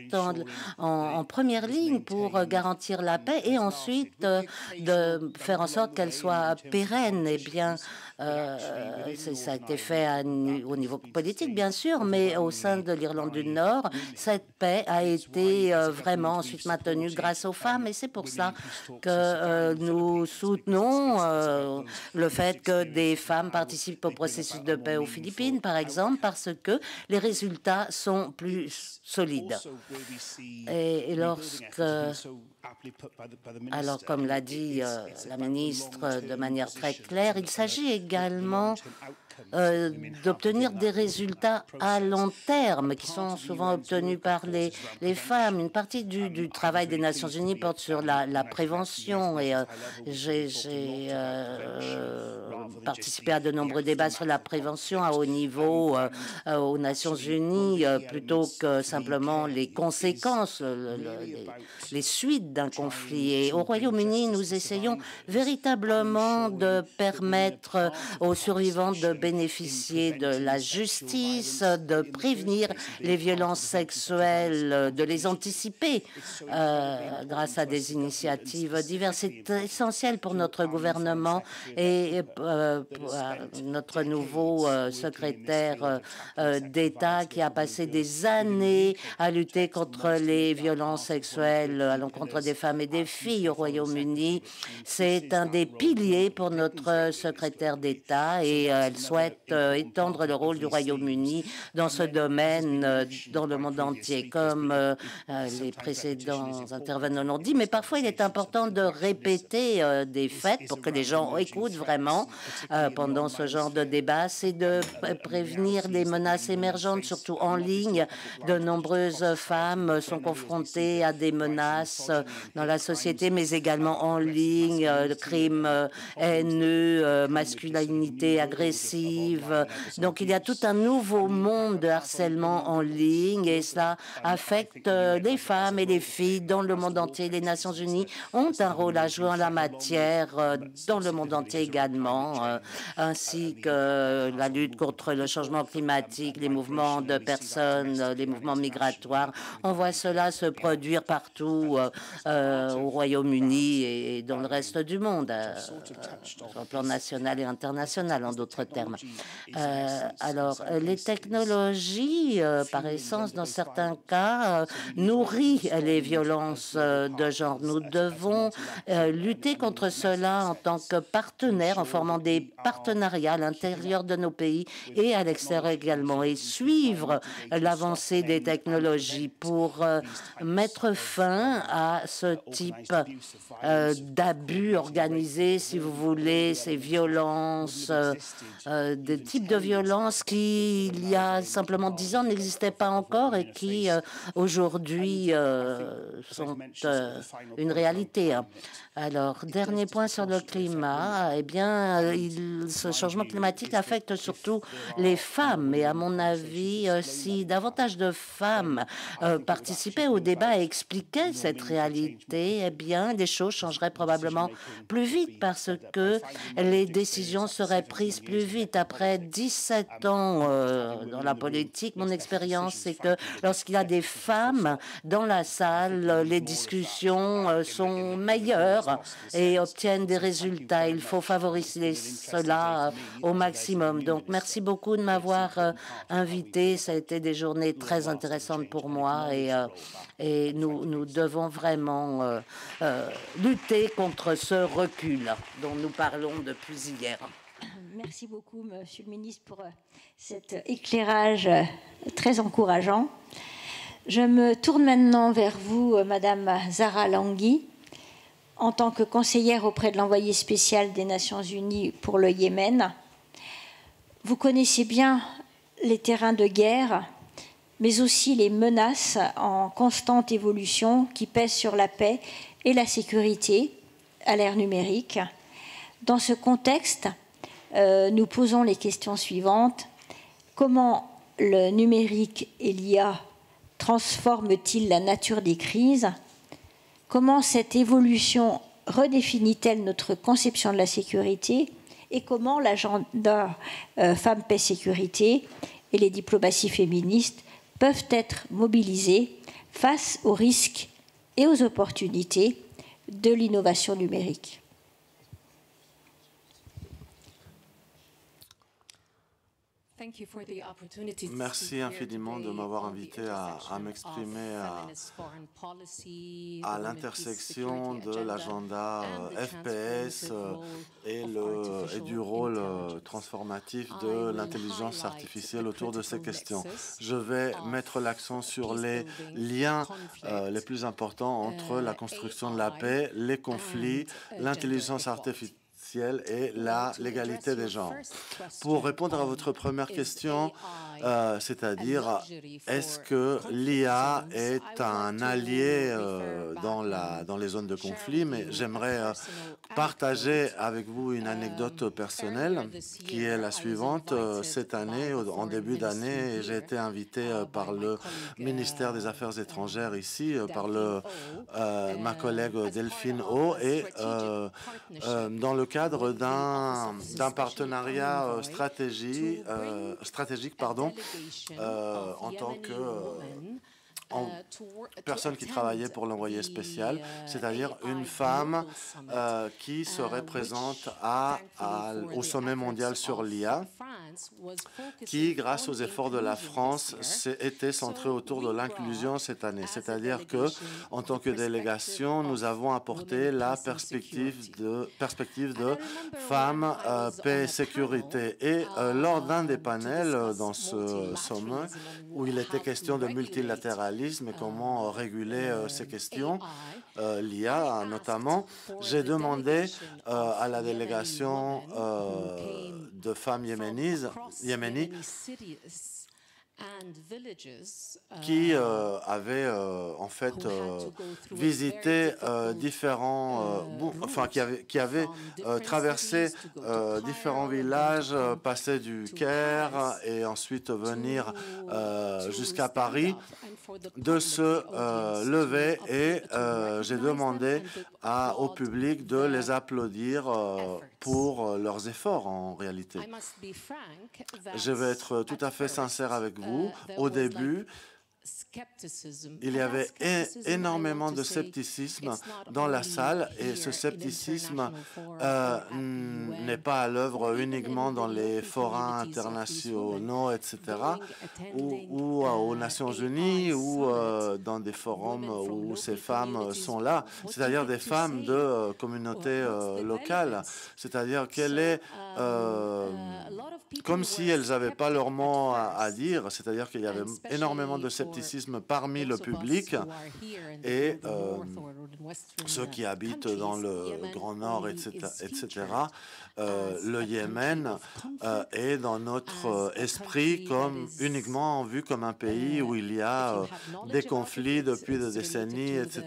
en première ligne pour garantir la paix et ensuite de faire en sorte qu'elle soit pérenne. Eh bien, ça a été fait au niveau politique, bien sûr, mais au sein de l'Irlande du Nord, cette paix a été vraiment ensuite maintenue grâce aux femmes, et c'est pour ça que nous soutenons le fait que des femmes participent au processus de paix aux Philippines, par exemple, parce que les résultats sont plus solides. Et alors, comme l'a dit la ministre de manière très claire, il s'agit également d'obtenir des résultats à long terme qui sont souvent obtenus par les femmes. Une partie du travail des Nations Unies porte sur la prévention et j'ai participé à de nombreux débats sur la prévention à haut niveau aux Nations Unies plutôt que simplement les conséquences, les suites d'un conflit. Et au Royaume-Uni, nous essayons véritablement de permettre aux survivants de bénéficier de la justice, de prévenir les violences sexuelles, de les anticiper grâce à des initiatives diverses. C'est essentiel pour notre gouvernement et notre nouveau secrétaire d'État qui a passé des années à lutter contre les violences sexuelles à l'encontre des femmes et des filles au Royaume-Uni. C'est un des piliers pour notre secrétaire d'État et elle souhaite étendre le rôle du Royaume-Uni dans ce domaine dans le monde entier, comme les précédents intervenants l'ont dit. Mais parfois, il est important de répéter des faits pour que les gens écoutent vraiment pendant ce genre de débat. C'est de prévenir des menaces émergentes, surtout en ligne. De nombreuses femmes sont confrontées à des menaces dans la société, mais également en ligne, crimes haineux, masculinité agressive. Donc, il y a tout un nouveau monde de harcèlement en ligne et cela affecte les femmes et les filles dans le monde entier. Les Nations Unies ont un rôle à jouer en la matière dans le monde entier également, ainsi que la lutte contre le changement climatique, les mouvements de personnes, les mouvements migratoires. On voit cela se produire partout au Royaume-Uni et dans le reste du monde, sur le plan national et international, en d'autres termes. Alors, les technologies, par essence, dans certains cas, nourrissent les violences de genre. Nous devons lutter contre cela en tant que partenaires, en formant des partenariats à l'intérieur de nos pays et à l'extérieur également, et suivre l'avancée des technologies pour mettre fin à ce type d'abus organisés, si vous voulez, ces violences, des types de violences qui, il y a simplement 10 ans, n'existaient pas encore et qui, aujourd'hui, sont une réalité. Alors, dernier point sur le climat, eh bien, ce changement climatique affecte surtout les femmes. Et à mon avis, si davantage de femmes participaient au débat et expliquaient cette réalité, eh bien, les choses changeraient probablement plus vite parce que les décisions seraient prises plus vite. Après 17 ans dans la politique, mon expérience, c'est que lorsqu'il y a des femmes dans la salle, les discussions sont meilleures et obtiennent des résultats. Il faut favoriser cela au maximum. Donc, merci beaucoup de m'avoir invité. Ça a été des journées très intéressantes pour moi et nous devons vraiment lutter contre ce recul dont nous parlons depuis hier. Merci beaucoup, Monsieur le Ministre, pour cet éclairage très encourageant. Je me tourne maintenant vers vous, Madame Zahra Langui, en tant que conseillère auprès de l'envoyé spécial des Nations Unies pour le Yémen. Vous connaissez bien les terrains de guerre, mais aussi les menaces en constante évolution qui pèsent sur la paix et la sécurité à l'ère numérique. Dans ce contexte, nous posons les questions suivantes. Comment le numérique et l'IA transforment-ils la nature des crises ? Comment cette évolution redéfinit-elle notre conception de la sécurité et comment l'agenda Femmes, Paix, Sécurité et les diplomaties féministes peuvent être mobilisées face aux risques et aux opportunités de l'innovation numérique. Merci infiniment de m'avoir invité à m'exprimer à l'intersection de l'agenda FPS et du rôle transformatif de l'intelligence artificielle autour de ces questions. Je vais mettre l'accent sur les liens les plus importants entre la construction de la paix, les conflits, l'intelligence artificielle et l'égalité des genres. Pour répondre à votre première question, c'est-à-dire est-ce que l'IA est un allié dans les zones de conflit, mais j'aimerais partager avec vous une anecdote personnelle qui est la suivante. Cette année, en début d'année, j'ai été invité par le ministère des Affaires étrangères ici, par ma collègue Delphine O, et dans le cadre d'un partenariat stratégique, en tant que personne qui travaillait pour l'envoyé spécial, c'est-à-dire une femme qui serait présente au sommet mondial sur l'IA, qui, grâce aux efforts de la France, était centrée autour de l'inclusion cette année. C'est-à-dire que, en tant que délégation, nous avons apporté la perspective de femmes, paix et sécurité. Et lors d'un des panels dans ce sommet, où il était question de multilatéralisme et comment réguler ces questions, l'IA notamment, j'ai demandé à la délégation de femmes yéménites qui avaient en fait visité qui avaient traversé différents villages, passé du Caire et ensuite venir jusqu'à Paris, de se lever, et j'ai demandé au public de les applaudir pour leurs efforts en réalité. Je vais être tout à fait sincère avec vous. Au début, il y avait énormément de scepticisme dans la salle, et ce scepticisme n'est pas à l'œuvre uniquement dans les forums internationaux, etc., ou aux Nations Unies, ou dans des forums où ces femmes sont là, c'est-à-dire des femmes de communautés locales, c'est-à-dire qu'elle est comme si elles n'avaient pas leur mot à dire, c'est-à-dire qu'il y avait énormément de scepticisme parmi le public, et ceux qui habitent dans le Grand Nord, etc. Le Yémen est dans notre esprit uniquement vu comme un pays où il y a des conflits depuis des décennies, etc.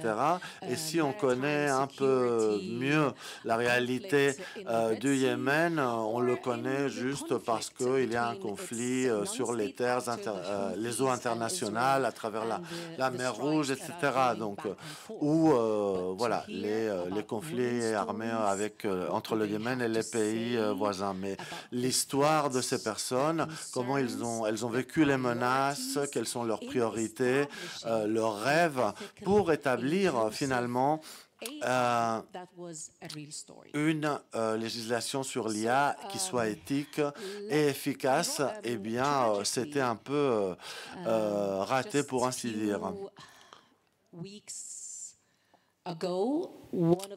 Et si on connaît un peu mieux la réalité du Yémen, on le connaît juste parce qu'il y a un conflit sur les terres, les eaux internationales, à travers la mer Rouge, etc. Donc, où voilà, les conflits armés entre le Yémen et les pays voisins. Mais l'histoire de ces personnes, comment elles ont vécu les menaces, quelles sont leurs priorités, leurs rêves, pour établir finalement une législation sur l'IA qui soit éthique et efficace, eh bien, c'était un peu raté, pour ainsi dire.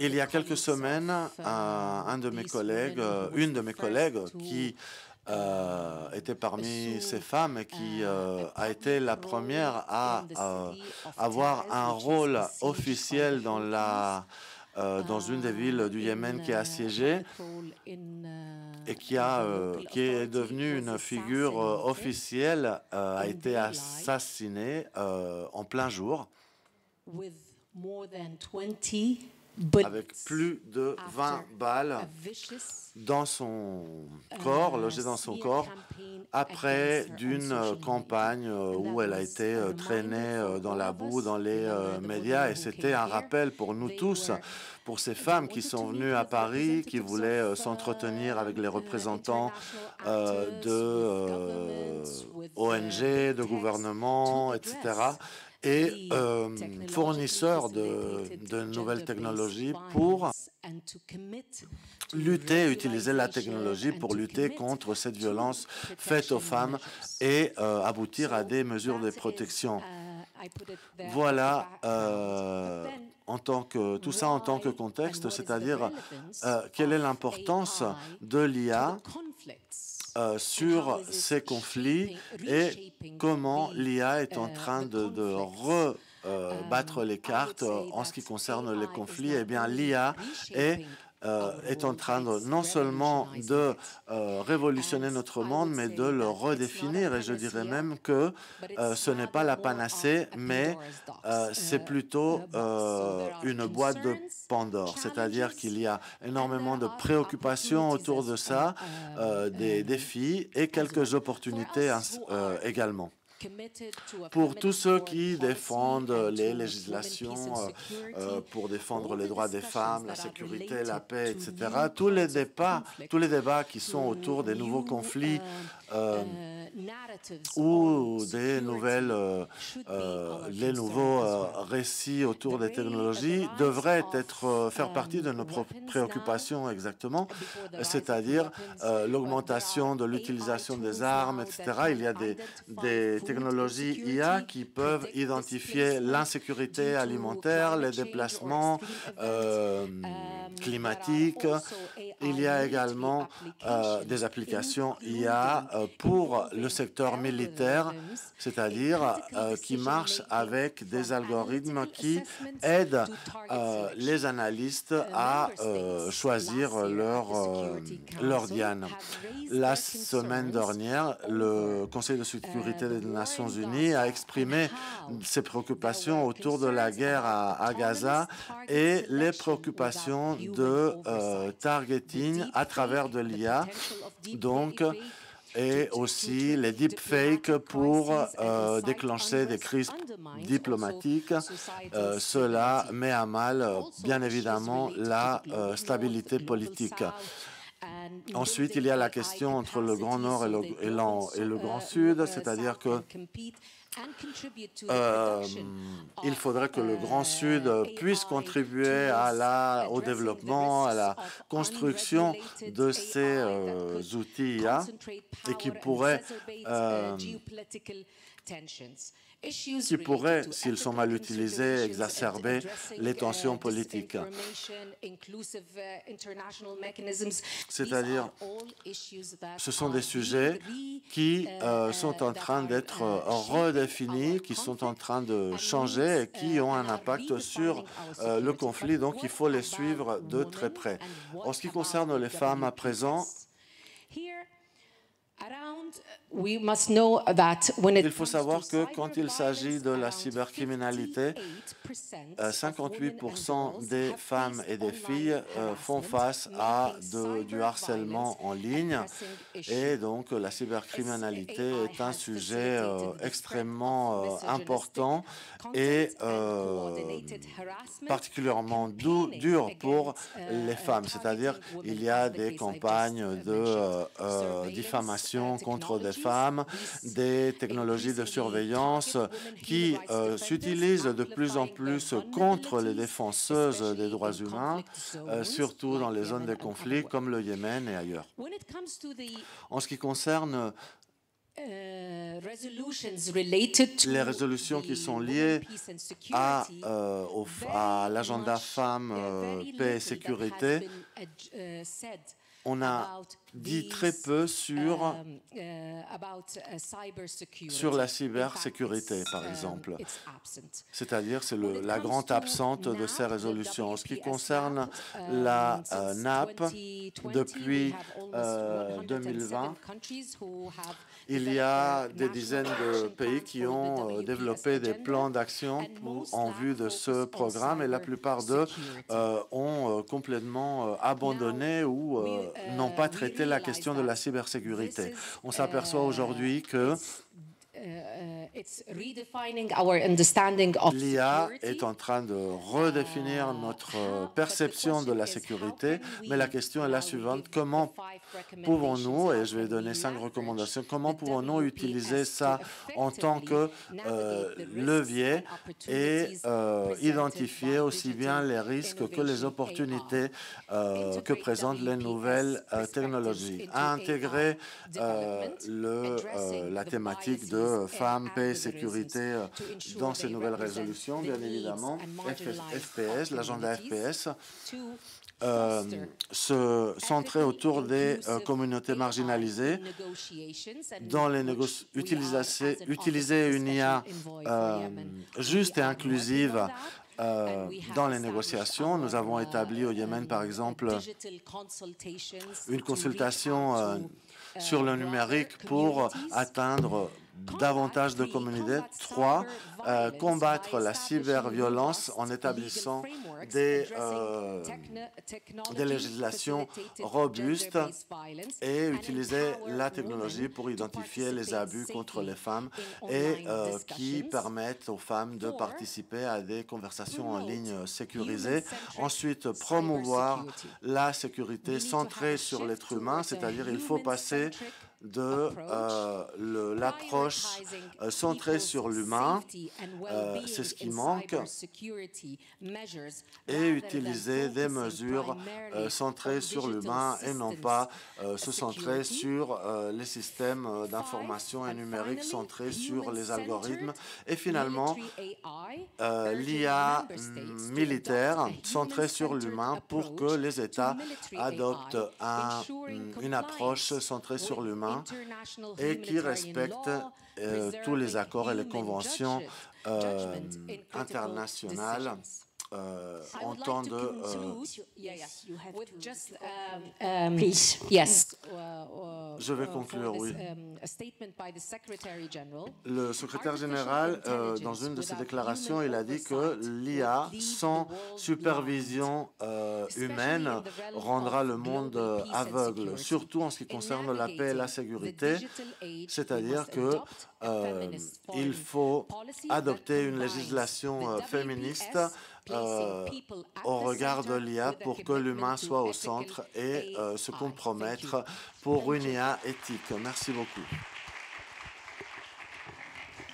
Il y a quelques semaines, une de mes collègues qui était parmi ces femmes et qui a été la première à avoir un rôle officiel dans une des villes du Yémen qui est assiégée, et qui est devenue une figure officielle, a été assassinée en plein jour, avec plus de 20 balles dans son corps, logées dans son corps, après d'une campagne où elle a été traînée dans la boue, dans les médias. Et c'était un rappel pour nous tous, pour ces femmes qui sont venues à Paris, qui voulaient s'entretenir avec les représentants de ONG, de gouvernements, etc., et fournisseurs de nouvelles technologies pour lutter, utiliser la technologie pour lutter contre cette violence faite aux femmes et aboutir à des mesures de protection. Voilà tout ça en tant que contexte, c'est-à-dire quelle est l'importance de l'IA sur ces conflits et comment l'IA est en train de rebattre les cartes en ce qui concerne les conflits. Eh bien, l'IA est en train non seulement de révolutionner notre monde, mais de le redéfinir. Et je dirais même que ce n'est pas la panacée, mais c'est plutôt une boîte de Pandore. C'est-à-dire qu'il y a énormément de préoccupations autour de ça, des défis et quelques opportunités également. Pour tous ceux qui défendent les législations, pour défendre les droits des femmes, la sécurité, la paix, etc., tous les débats qui sont autour des nouveaux conflits ou des les nouveaux récits autour des technologies devraient faire partie de nos préoccupations exactement, c'est-à-dire l'augmentation de l'utilisation des armes, etc. Il y a des technologies IA qui peuvent identifier l'insécurité alimentaire, les déplacements climatiques. Il y a également des applications IA pour le secteur militaire, c'est-à-dire qui marchent avec des algorithmes qui aident les analystes à choisir leur diane. La semaine dernière, le Conseil de sécurité des Nations Unies a exprimé ses préoccupations autour de la guerre à Gaza et les préoccupations de targeting à travers de l'IA, donc, et aussi les deepfakes pour déclencher des crises diplomatiques. Cela met à mal, bien évidemment, la stabilité politique. Ensuite, il y a la question entre le Grand Nord et le Grand Sud, c'est-à-dire que il faudrait que le Grand Sud puisse contribuer au développement, à la construction de ces outils IA et qui pourraient, s'ils sont mal utilisés, exacerber les tensions politiques. C'est-à-dire, ce sont des sujets qui sont en train d'être redéfinis, qui sont en train de changer et qui ont un impact sur le conflit. Donc, il faut les suivre de très près. En ce qui concerne les femmes à présent, il faut savoir que quand il s'agit de la cybercriminalité, 58% des femmes et des filles font face à du harcèlement en ligne. Et donc, la cybercriminalité est un sujet extrêmement important et particulièrement dur pour les femmes. C'est-à-dire, il y a des campagnes de diffamation contre des femmes, des technologies de surveillance qui s'utilisent de plus en plus contre les défenseuses des droits humains, surtout dans les zones de conflit comme le Yémen et ailleurs. En ce qui concerne les résolutions qui sont liées à l'agenda femmes, paix et sécurité, on a dit très peu sur la cybersécurité, par exemple. C'est-à-dire, c'est la grande absente de ces résolutions. En ce qui concerne la NAP, depuis 2020, il y a des dizaines de pays qui ont développé des plans d'action en vue de ce programme, et la plupart d'eux ont complètement abandonné ou n'ont pas traité la question de la cybersécurité. On s'aperçoit aujourd'hui que l'IA est en train de redéfinir notre perception de la sécurité, mais la question est la suivante: comment pouvons-nous, et je vais donner 5 recommandations, comment pouvons-nous utiliser ça en tant que levier et identifier aussi bien les risques que les opportunités que présentent les nouvelles technologies, à intégrer la thématique de femmes, paix et sécurité dans ces nouvelles résolutions, bien évidemment. FPS, l'agenda FPS, se centrer autour des communautés marginalisées, utiliser une IA juste et inclusive dans les négociations. Nous avons établi au Yémen, par exemple, une consultation sur le numérique pour atteindre davantage de communautés. 3, combattre la cyberviolence en établissant des législations robustes et utiliser la technologie pour identifier les abus contre les femmes et qui permettent aux femmes de participer à des conversations en ligne sécurisées. Ensuite, promouvoir la sécurité centrée sur l'être humain, c'est-à-dire il faut passer de l'approche centrée sur l'humain, c'est ce qui manque, et utiliser des mesures centrées sur l'humain et non pas se centrer sur les systèmes d'information et numérique centrés sur les algorithmes. Et finalement, l'IA militaire centrée sur l'humain pour que les États adoptent une approche centrée sur l'humain et qui respecte tous les accords et les conventions internationales en temps de... Je vais conclure, oui. Le secrétaire général, dans une de ses déclarations, il a dit que l'IA, sans supervision humaine, rendra le monde aveugle, surtout en ce qui concerne la paix et la sécurité, c'est-à-dire qu'il faut adopter une législation féministe au regard de l'IA pour que l'humain soit au centre et se compromettre pour une IA éthique. Merci beaucoup.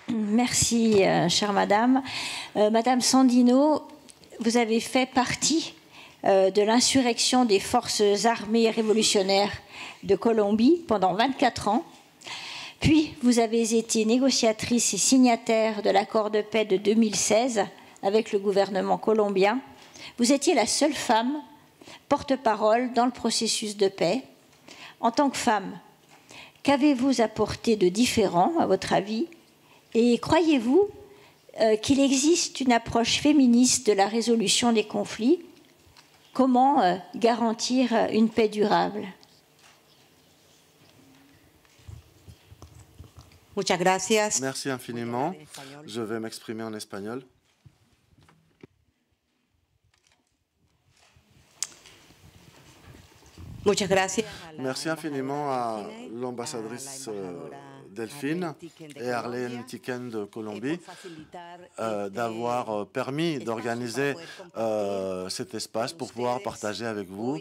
Merci, chère madame. Madame Sandino, vous avez fait partie de l'insurrection des forces armées révolutionnaires de Colombie pendant 24 ans. Puis, vous avez été négociatrice et signataire de l'accord de paix de 2016 avec le gouvernement colombien. Vous étiez la seule femme porte-parole dans le processus de paix. En tant que femme, qu'avez-vous apporté de différent, à votre avis? Et croyez-vous qu'il existe une approche féministe de la résolution des conflits? Comment garantir une paix durable? Merci infiniment. Je vais m'exprimer en espagnol. Merci infiniment à l'ambassadrice Delphine et Arlene Tiken de Colombie d'avoir permis d'organiser cet espace pour pouvoir partager avec vous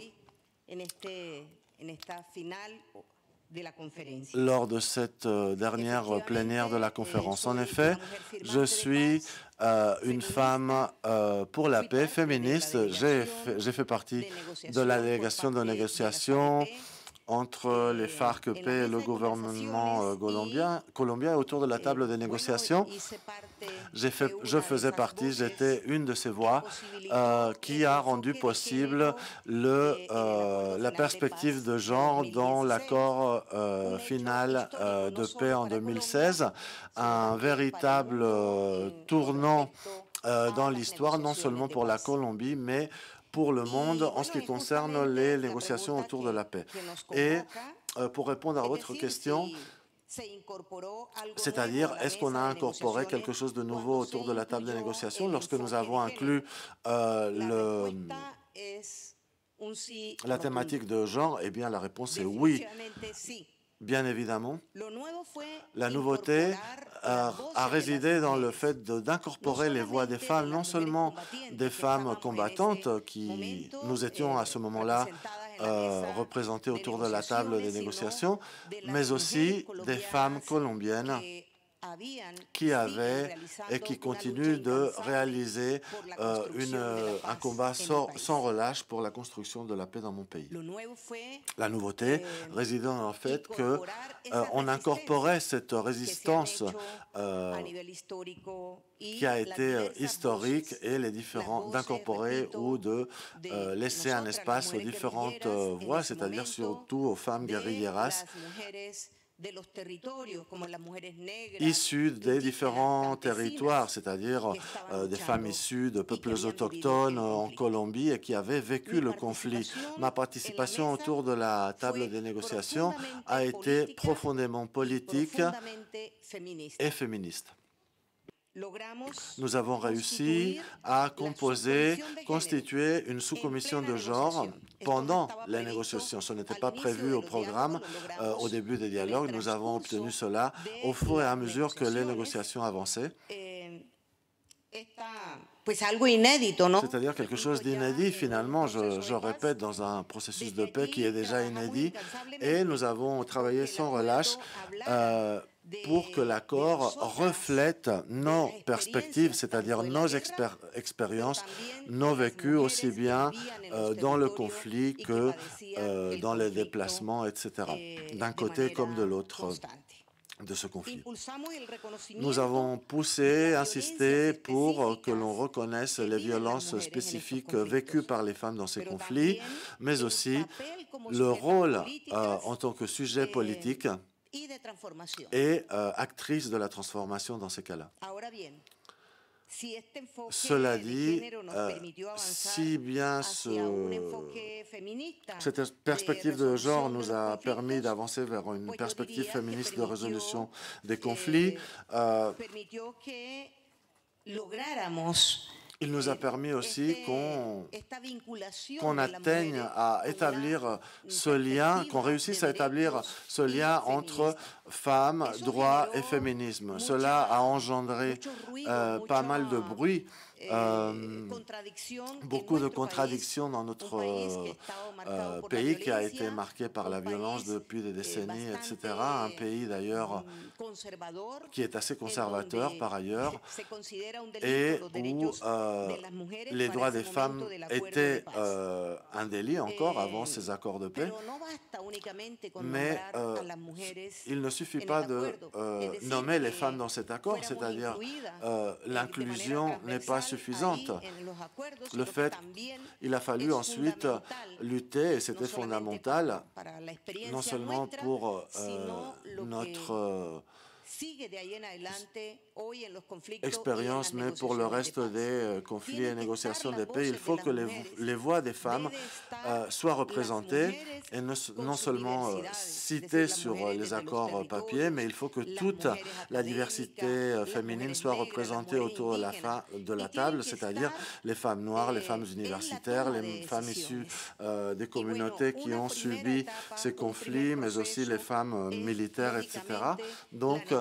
lors de cette dernière plénière de la conférence. En effet, je suis une femme pour la paix, féministe. J'ai fait partie de la délégation de négociation entre les FARC-EP et le gouvernement colombien autour de la table des négociations. Je faisais partie, j'étais une de ces voix qui a rendu possible la perspective de genre dans l'accord final de paix en 2016, un véritable tournant dans l'histoire, non seulement pour la Colombie, mais pour le monde en ce qui concerne les négociations autour de la paix. Et pour répondre à votre question, c'est-à-dire, est-ce qu'on a incorporé quelque chose de nouveau autour de la table des négociations lorsque nous avons inclus la thématique de genre? Eh bien, la réponse est oui. Bien évidemment, la nouveauté a résidé dans le fait d'incorporer les voix des femmes, non seulement des femmes combattantes qui nous étions à ce moment-là représentées autour de la table des négociations, mais aussi des femmes colombiennes qui avaient et qui continuent de réaliser un combat sans relâche pour la construction de la paix dans mon pays. La nouveauté réside dans le fait qu'on incorporait cette résistance qui a été historique et les différents d'incorporer ou de laisser un espace aux différentes voix, c'est-à-dire surtout aux femmes guerrilleras issues des différents territoires, c'est-à-dire des femmes issues de peuples autochtones en Colombie et qui avaient vécu le conflit. Ma participation autour de la table des négociations a été profondément politique et féministe. Nous avons réussi à constituer une sous-commission de genre pendant les négociations. Ce n'était pas prévu au programme au début des dialogues. Nous avons obtenu cela au fur et à mesure que les négociations avançaient. C'est-à-dire quelque chose d'inédit, finalement, je répète, dans un processus de paix qui est déjà inédit. Et nous avons travaillé sans relâche pour que l'accord reflète nos perspectives, c'est-à-dire nos expériences, nos vécus, aussi bien dans le conflit que dans les déplacements, etc., d'un côté comme de l'autre de ce conflit. Nous avons poussé, insisté pour que l'on reconnaisse les violences spécifiques vécues par les femmes dans ces conflits, mais aussi le rôle en tant que sujet politique et actrice de la transformation dans ces cas-là. Cela dit, si bien cette perspective de genre nous a permis d'avancer vers une perspective féministe de résolution des conflits, il nous a permis aussi qu'on atteigne à établir ce lien, qu'on réussisse à établir ce lien entre femmes, droits et féminisme. Cela a engendré pas mal de bruit, beaucoup de contradictions dans notre pays qui a été marqué par la violence depuis des décennies, etc. Un pays d'ailleurs qui est assez conservateur par ailleurs et où les droits des femmes étaient un délit encore avant ces accords de paix. Mais il ne suffit pas de nommer les femmes dans cet accord, c'est-à-dire l'inclusion n'est pas suffisante. Le fait, il a fallu ensuite lutter, et c'était fondamental, non seulement pour notre expérience, mais pour le reste des conflits et négociations de paix, il faut que les voix des femmes soient représentées et non seulement citées sur les accords papier, mais il faut que toute la diversité féminine soit représentée autour de la table, c'est-à-dire les femmes noires, les femmes universitaires, les femmes issues des communautés qui ont subi ces conflits, mais aussi les femmes militaires, etc. Donc,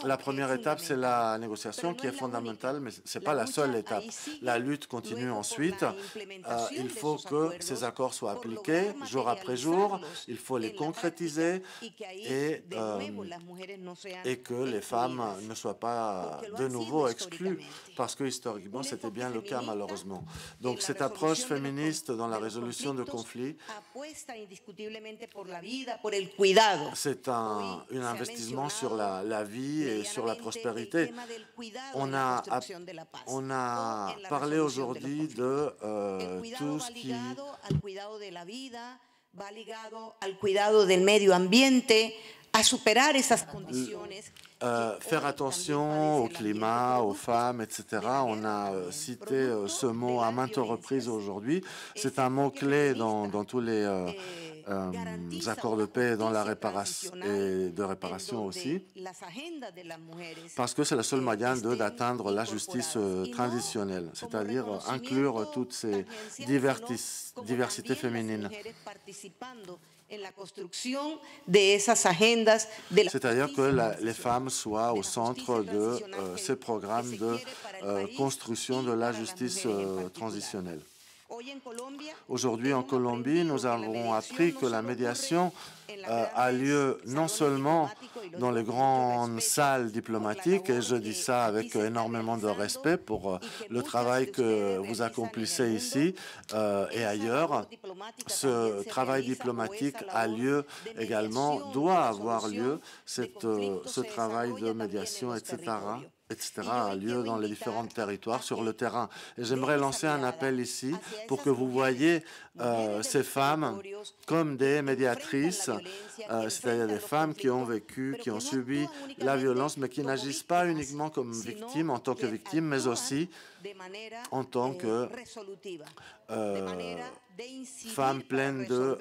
la première étape, c'est la négociation qui est fondamentale, mais ce n'est pas la seule étape. La lutte continue ensuite. Il faut que ces accords soient appliqués jour après jour. Il faut les concrétiser et que les femmes ne soient pas de nouveau exclues, parce que historiquement, c'était bien le cas, malheureusement. Donc, cette approche féministe dans la résolution de conflits, c'est un investissement sur la vie et sur la prospérité. On a parlé aujourd'hui de tout ce qui va ligado al cuidado del medio ambiente, a superar esas condiciones. Faire attention au climat, aux femmes, etc. On a cité ce mot à maintes reprises aujourd'hui. C'est un mot-clé dans tous les accords de paix et dans la réparation et de réparation aussi, parce que c'est le seul moyen d'atteindre la justice transitionnelle, c'est-à-dire inclure toutes ces diversités féminines. C'est-à-dire que les femmes soient au centre de ces programmes de construction de la justice transitionnelle. Aujourd'hui, en Colombie, nous avons appris que la médiation a lieu non seulement dans les grandes salles diplomatiques, et je dis ça avec énormément de respect pour le travail que vous accomplissez ici et ailleurs. Ce travail diplomatique a lieu également, doit avoir lieu, ce travail de médiation, etc., a lieu dans les différents territoires sur le terrain. Et j'aimerais lancer un appel ici pour que vous voyez ces femmes comme des médiatrices, c'est-à-dire des femmes qui ont vécu, qui ont subi la violence, mais qui n'agissent pas uniquement comme victimes, en tant que victimes, mais aussi en tant que femmes pleines de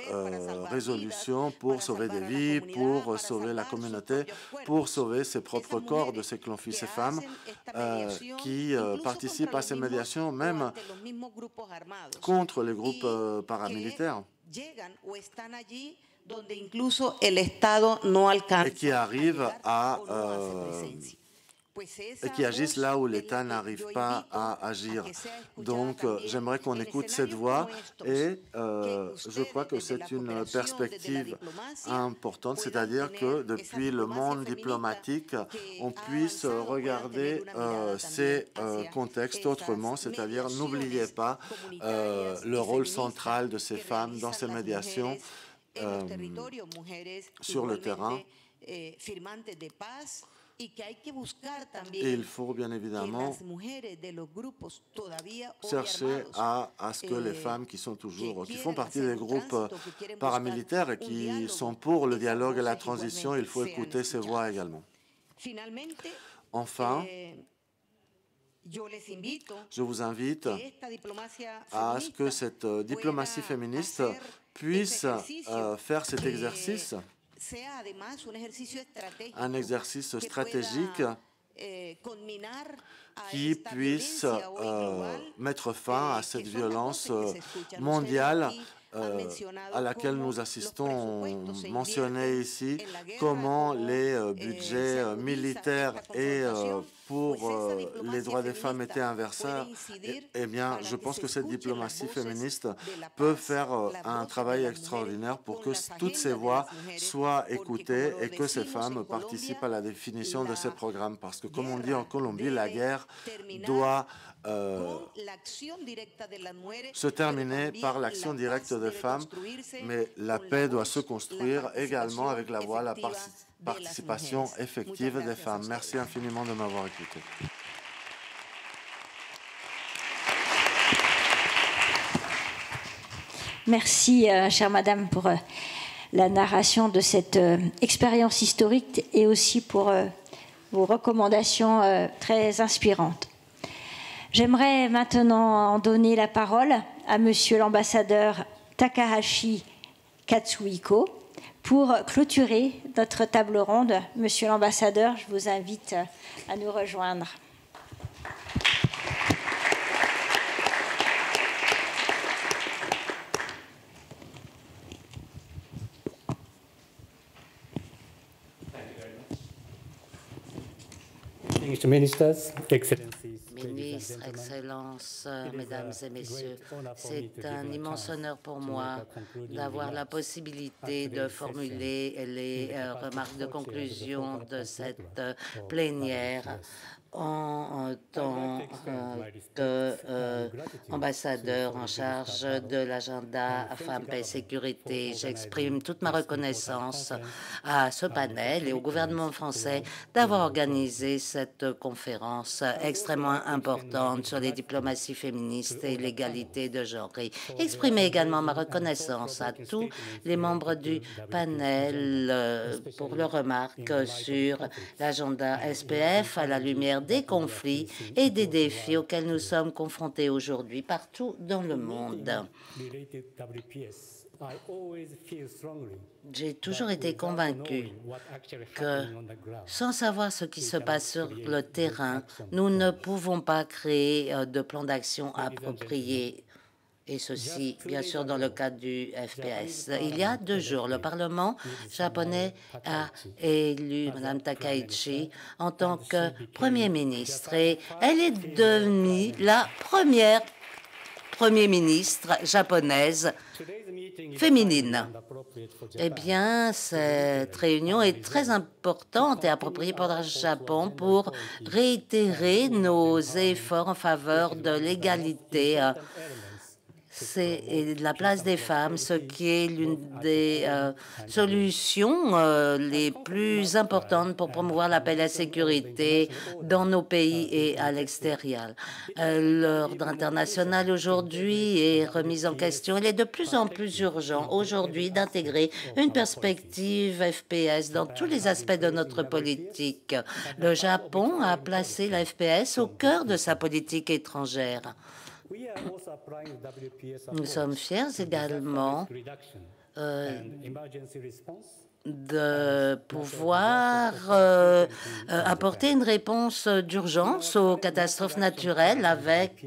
résolution pour sauver des vies, pour sauver la communauté, pour sauver ses propres corps de ces conflits. Ces femmes qui participent à ces médiations, même contre les groupes paramilitaires, et qui arrivent à et qui agissent là où l'État n'arrive pas à agir. Donc, j'aimerais qu'on écoute cette voix et je crois que c'est une perspective importante, c'est-à-dire que depuis le monde diplomatique, on puisse regarder ces contextes autrement, c'est-à-dire n'oubliez pas le rôle central de ces femmes dans ces médiations sur le terrain. Et il faut bien évidemment chercher à ce que les femmes qui font partie des groupes paramilitaires et qui sont pour le dialogue et la transition, il faut écouter ces voix également. Enfin, je vous invite à ce que cette diplomatie féministe puisse faire cet exercice, un exercice stratégique qui puisse mettre fin à cette violence mondiale à laquelle nous assistons. On mentionnait ici comment les budgets militaires et pour les droits des femmes étaient inversés. Eh bien, je pense que cette diplomatie féministe peut faire un travail extraordinaire pour que toutes ces voix soient écoutées et que ces femmes participent à la définition de ces programmes. Parce que, comme on dit en Colombie, la guerre doit se terminer par l'action directe des femmes, mais la paix doit se construire également avec la voix, la participation effective des femmes. Merci infiniment de m'avoir écouté. Merci, chère madame, pour la narration de cette expérience historique et aussi pour vos recommandations très inspirantes. J'aimerais maintenant en donner la parole à monsieur l'ambassadeur Takahashi Katsuhiko pour clôturer notre table ronde. Monsieur l'ambassadeur, je vous invite à nous rejoindre. Distinguished ministers, excellencies, Ministres, Excellences, Mesdames et Messieurs, c'est un immense honneur pour moi d'avoir la possibilité de formuler les remarques de conclusion de cette plénière en tant qu'ambassadeur en charge de l'agenda Femmes, Paix et Sécurité. J'exprime toute ma reconnaissance à ce panel et au gouvernement français d'avoir organisé cette conférence extrêmement importante sur les diplomaties féministes et l'égalité de genre. Et exprimer également ma reconnaissance à tous les membres du panel pour leurs remarques sur l'agenda SPF à la lumière des conflits et des défis auxquels nous sommes confrontés aujourd'hui partout dans le monde. J'ai toujours été convaincu que, sans savoir ce qui se passe sur le terrain, nous ne pouvons pas créer de plan d'action approprié. Et ceci, bien sûr, dans le cadre du FPS. Il y a 2 jours, le Parlement japonais a élu Mme Takaichi en tant que Premier ministre. Et elle est devenue la première Premier ministre japonaise féminine. Eh bien, cette réunion est très importante et appropriée pour le Japon pour réitérer nos efforts en faveur de l'égalité. C'est la place des femmes, ce qui est l'une des solutions les plus importantes pour promouvoir la paix et la sécurité dans nos pays et à l'extérieur. L'ordre international aujourd'hui est remis en question. Il est de plus en plus urgent aujourd'hui d'intégrer une perspective FPS dans tous les aspects de notre politique. Le Japon a placé la FPS au cœur de sa politique étrangère. Nous sommes fiers également de pouvoir apporter une réponse d'urgence aux catastrophes naturelles avec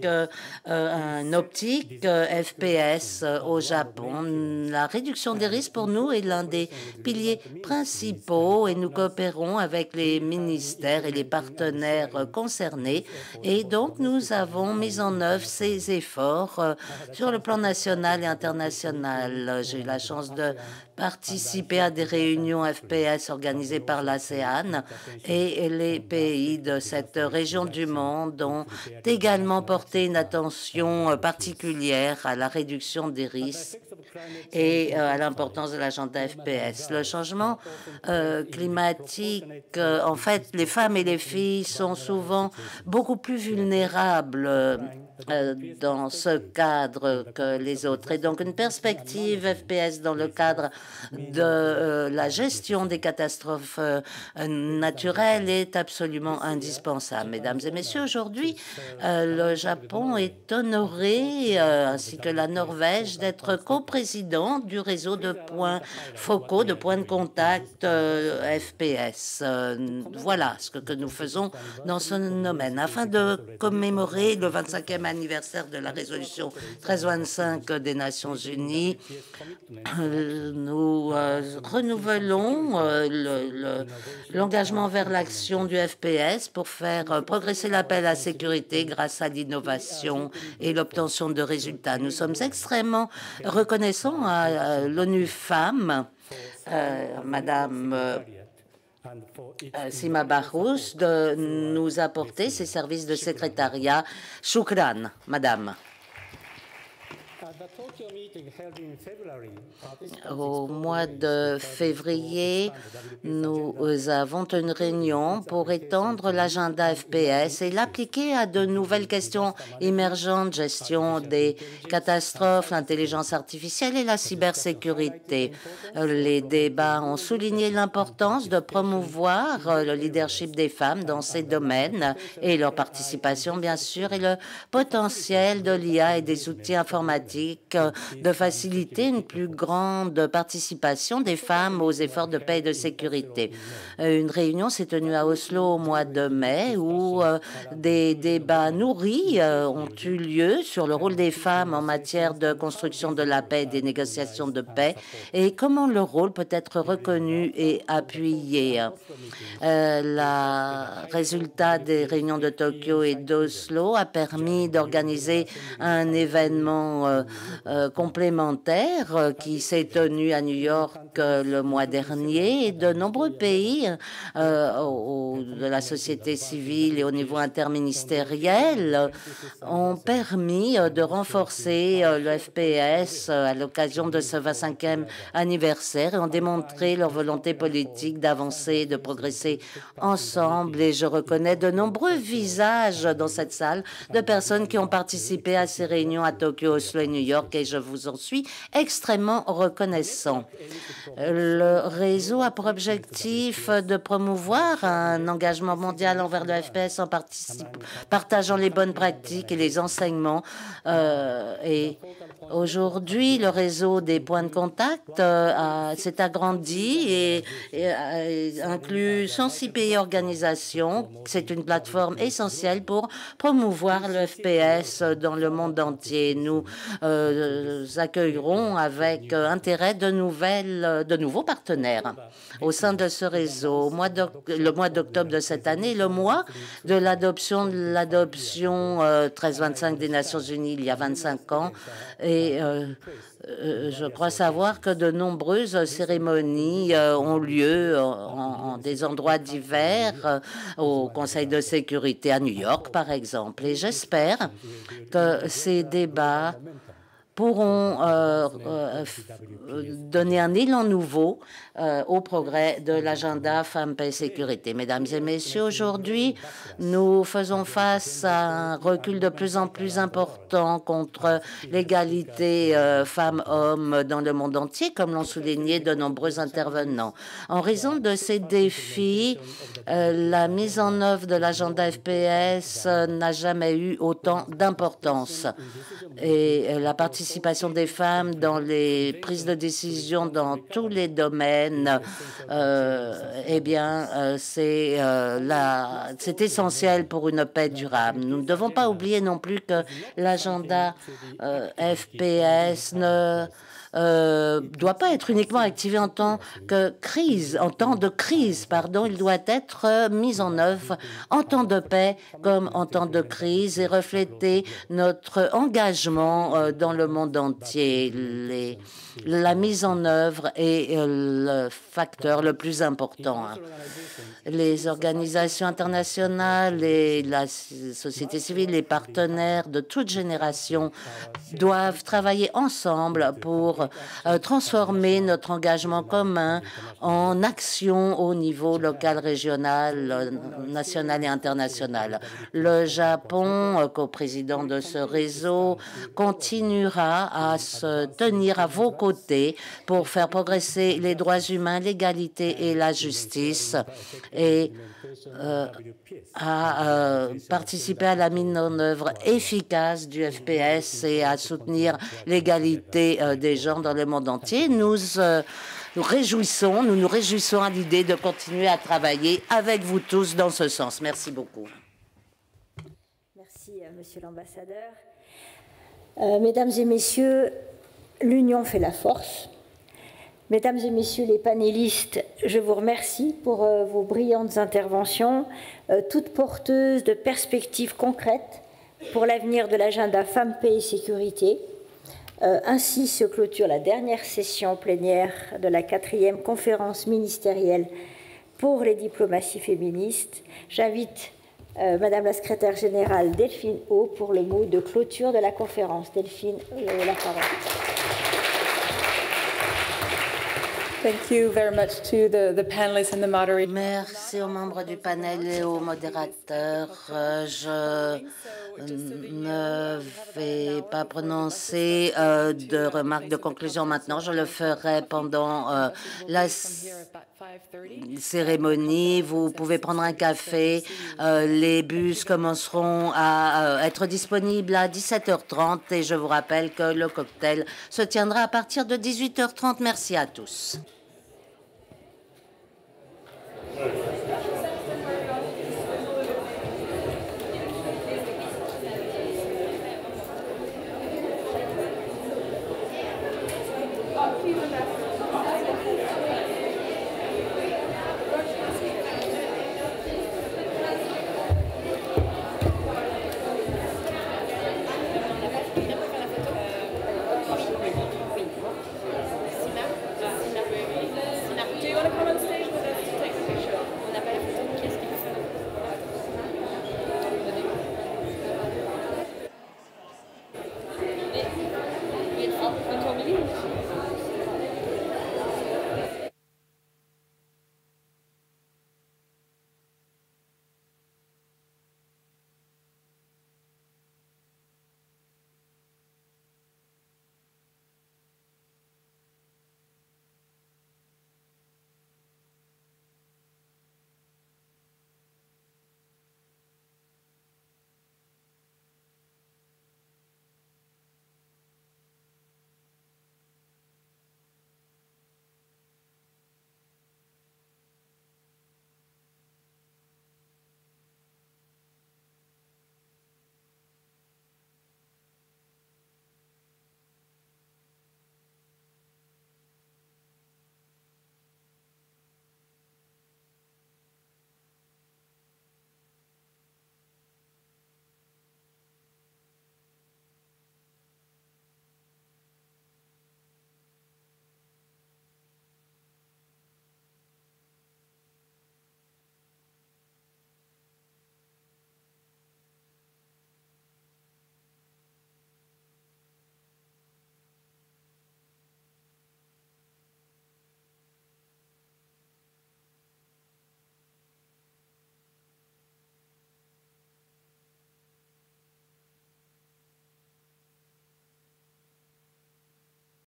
un optique FPS au Japon. La réduction des risques pour nous est l'un des piliers principaux et nous coopérons avec les ministères et les partenaires concernés et donc nous avons mis en œuvre ces efforts sur le plan national et international. J'ai eu la chance de participer à des réunions FPS organisées par l'ASEAN et les pays de cette région du monde ont également porté une attention particulière à la réduction des risques et à l'importance de l'agenda FPS. Le changement climatique, en fait, les femmes et les filles sont souvent beaucoup plus vulnérables dans ce cadre que les autres. Et donc, une perspective FPS dans le cadre de la gestion des catastrophes naturelles est absolument indispensable. Mesdames et messieurs, aujourd'hui, le Japon est honoré, ainsi que la Norvège, d'être coprésident du réseau de points focaux, de points de contact FPS. Voilà ce que nous faisons dans ce domaine. Afin de commémorer le 25e anniversaire de la résolution 1325 des Nations Unies, nous renouvelons l'engagement vers l'action du FPS pour faire progresser l'appel à la sécurité grâce à l'innovation et l'obtention de résultats. Nous sommes extrêmement reconnaissants à l'ONU Femmes, Madame Sima Bahrous, de nous apporter ses services de secrétariat. Shukran, Madame. Au mois de février, nous avons une réunion pour étendre l'agenda FPS et l'appliquer à de nouvelles questions émergentes, gestion des catastrophes, l'intelligence artificielle et la cybersécurité. Les débats ont souligné l'importance de promouvoir le leadership des femmes dans ces domaines et leur participation, bien sûr, et le potentiel de l'IA et des outils informatiques politique de faciliter une plus grande participation des femmes aux efforts de paix et de sécurité. Une réunion s'est tenue à Oslo au mois de mai où des débats nourris ont eu lieu sur le rôle des femmes en matière de construction de la paix et des négociations de paix et comment leur rôle peut être reconnu et appuyé. Le résultat des réunions de Tokyo et d'Oslo a permis d'organiser un événement complémentaire qui s'est tenu à New York le mois dernier. Et de nombreux pays de la société civile et au niveau interministériel ont permis de renforcer le FPS à l'occasion de ce 25e anniversaire et ont démontré leur volonté politique d'avancer, de progresser ensemble. Et je reconnais de nombreux visages dans cette salle de personnes qui ont participé à ces réunions à Tokyo, Oslo et New York, et je vous en suis extrêmement reconnaissant. Le réseau a pour objectif de promouvoir un engagement mondial envers le FPS en partageant les bonnes pratiques et les enseignements. Et aujourd'hui, le réseau des points de contact s'est agrandi et inclut 106 pays et organisations. C'est une plateforme essentielle pour promouvoir le FPS dans le monde entier. Nous accueillerons avec intérêt de nouveaux partenaires au sein de ce réseau. Le mois d'octobre de cette année, le mois de l'adoption 1325 des Nations Unies il y a 25 ans. Et je crois savoir que de nombreuses cérémonies ont lieu en des endroits divers, au Conseil de sécurité à New York, par exemple. Et j'espère que ces débats pourront donner un élan nouveau au progrès de l'agenda Femmes, Paix et Sécurité. Mesdames et messieurs, aujourd'hui, nous faisons face à un recul de plus en plus important contre l'égalité femmes-hommes dans le monde entier, comme l'ont souligné de nombreux intervenants. En raison de ces défis, la mise en œuvre de l'agenda FPS n'a jamais eu autant d'importance. Et la participation des femmes dans les prises de décision dans tous les domaines, c'est essentiel pour une paix durable. Nous ne devons pas oublier non plus que l'agenda FPS ne doit pas être uniquement activé en temps de crise, il doit être mis en œuvre en temps de paix comme en temps de crise et refléter notre engagement dans le monde entier. La mise en œuvre est le facteur le plus important. Les organisations internationales et la société civile, les partenaires de toute génération doivent travailler ensemble pour transformer notre engagement commun en action au niveau local, régional, national et international. Le Japon, coprésident de ce réseau, continuera à se tenir à vos côtés pour faire progresser les droits humains, l'égalité et la justice et à participer à la mise en œuvre efficace du FPS et à soutenir l'égalité des genres dans le monde entier. Nous nous réjouissons à l'idée de continuer à travailler avec vous tous dans ce sens. Merci beaucoup. Merci, Monsieur l'ambassadeur. Mesdames et messieurs, l'union fait la force. Mesdames et messieurs les panélistes, je vous remercie pour vos brillantes interventions, toutes porteuses de perspectives concrètes pour l'avenir de l'agenda Femmes, Paix et Sécurité. Ainsi se clôture la dernière session plénière de la 4e conférence ministérielle pour les diplomaties féministes. J'invite Madame la secrétaire générale Delphine O pour le mot de clôture de la conférence. Delphine, la parole. Thank you very much to the panelists and the moderators. Merci. Merci aux membres du panel et aux modérateurs. Je ne vais pas prononcer de remarques de conclusion maintenant. Je le ferai pendant la cérémonie. Vous pouvez prendre un café. Les bus commenceront à être disponibles à 17h30 et je vous rappelle que le cocktail se tiendra à partir de 18h30. Merci à tous.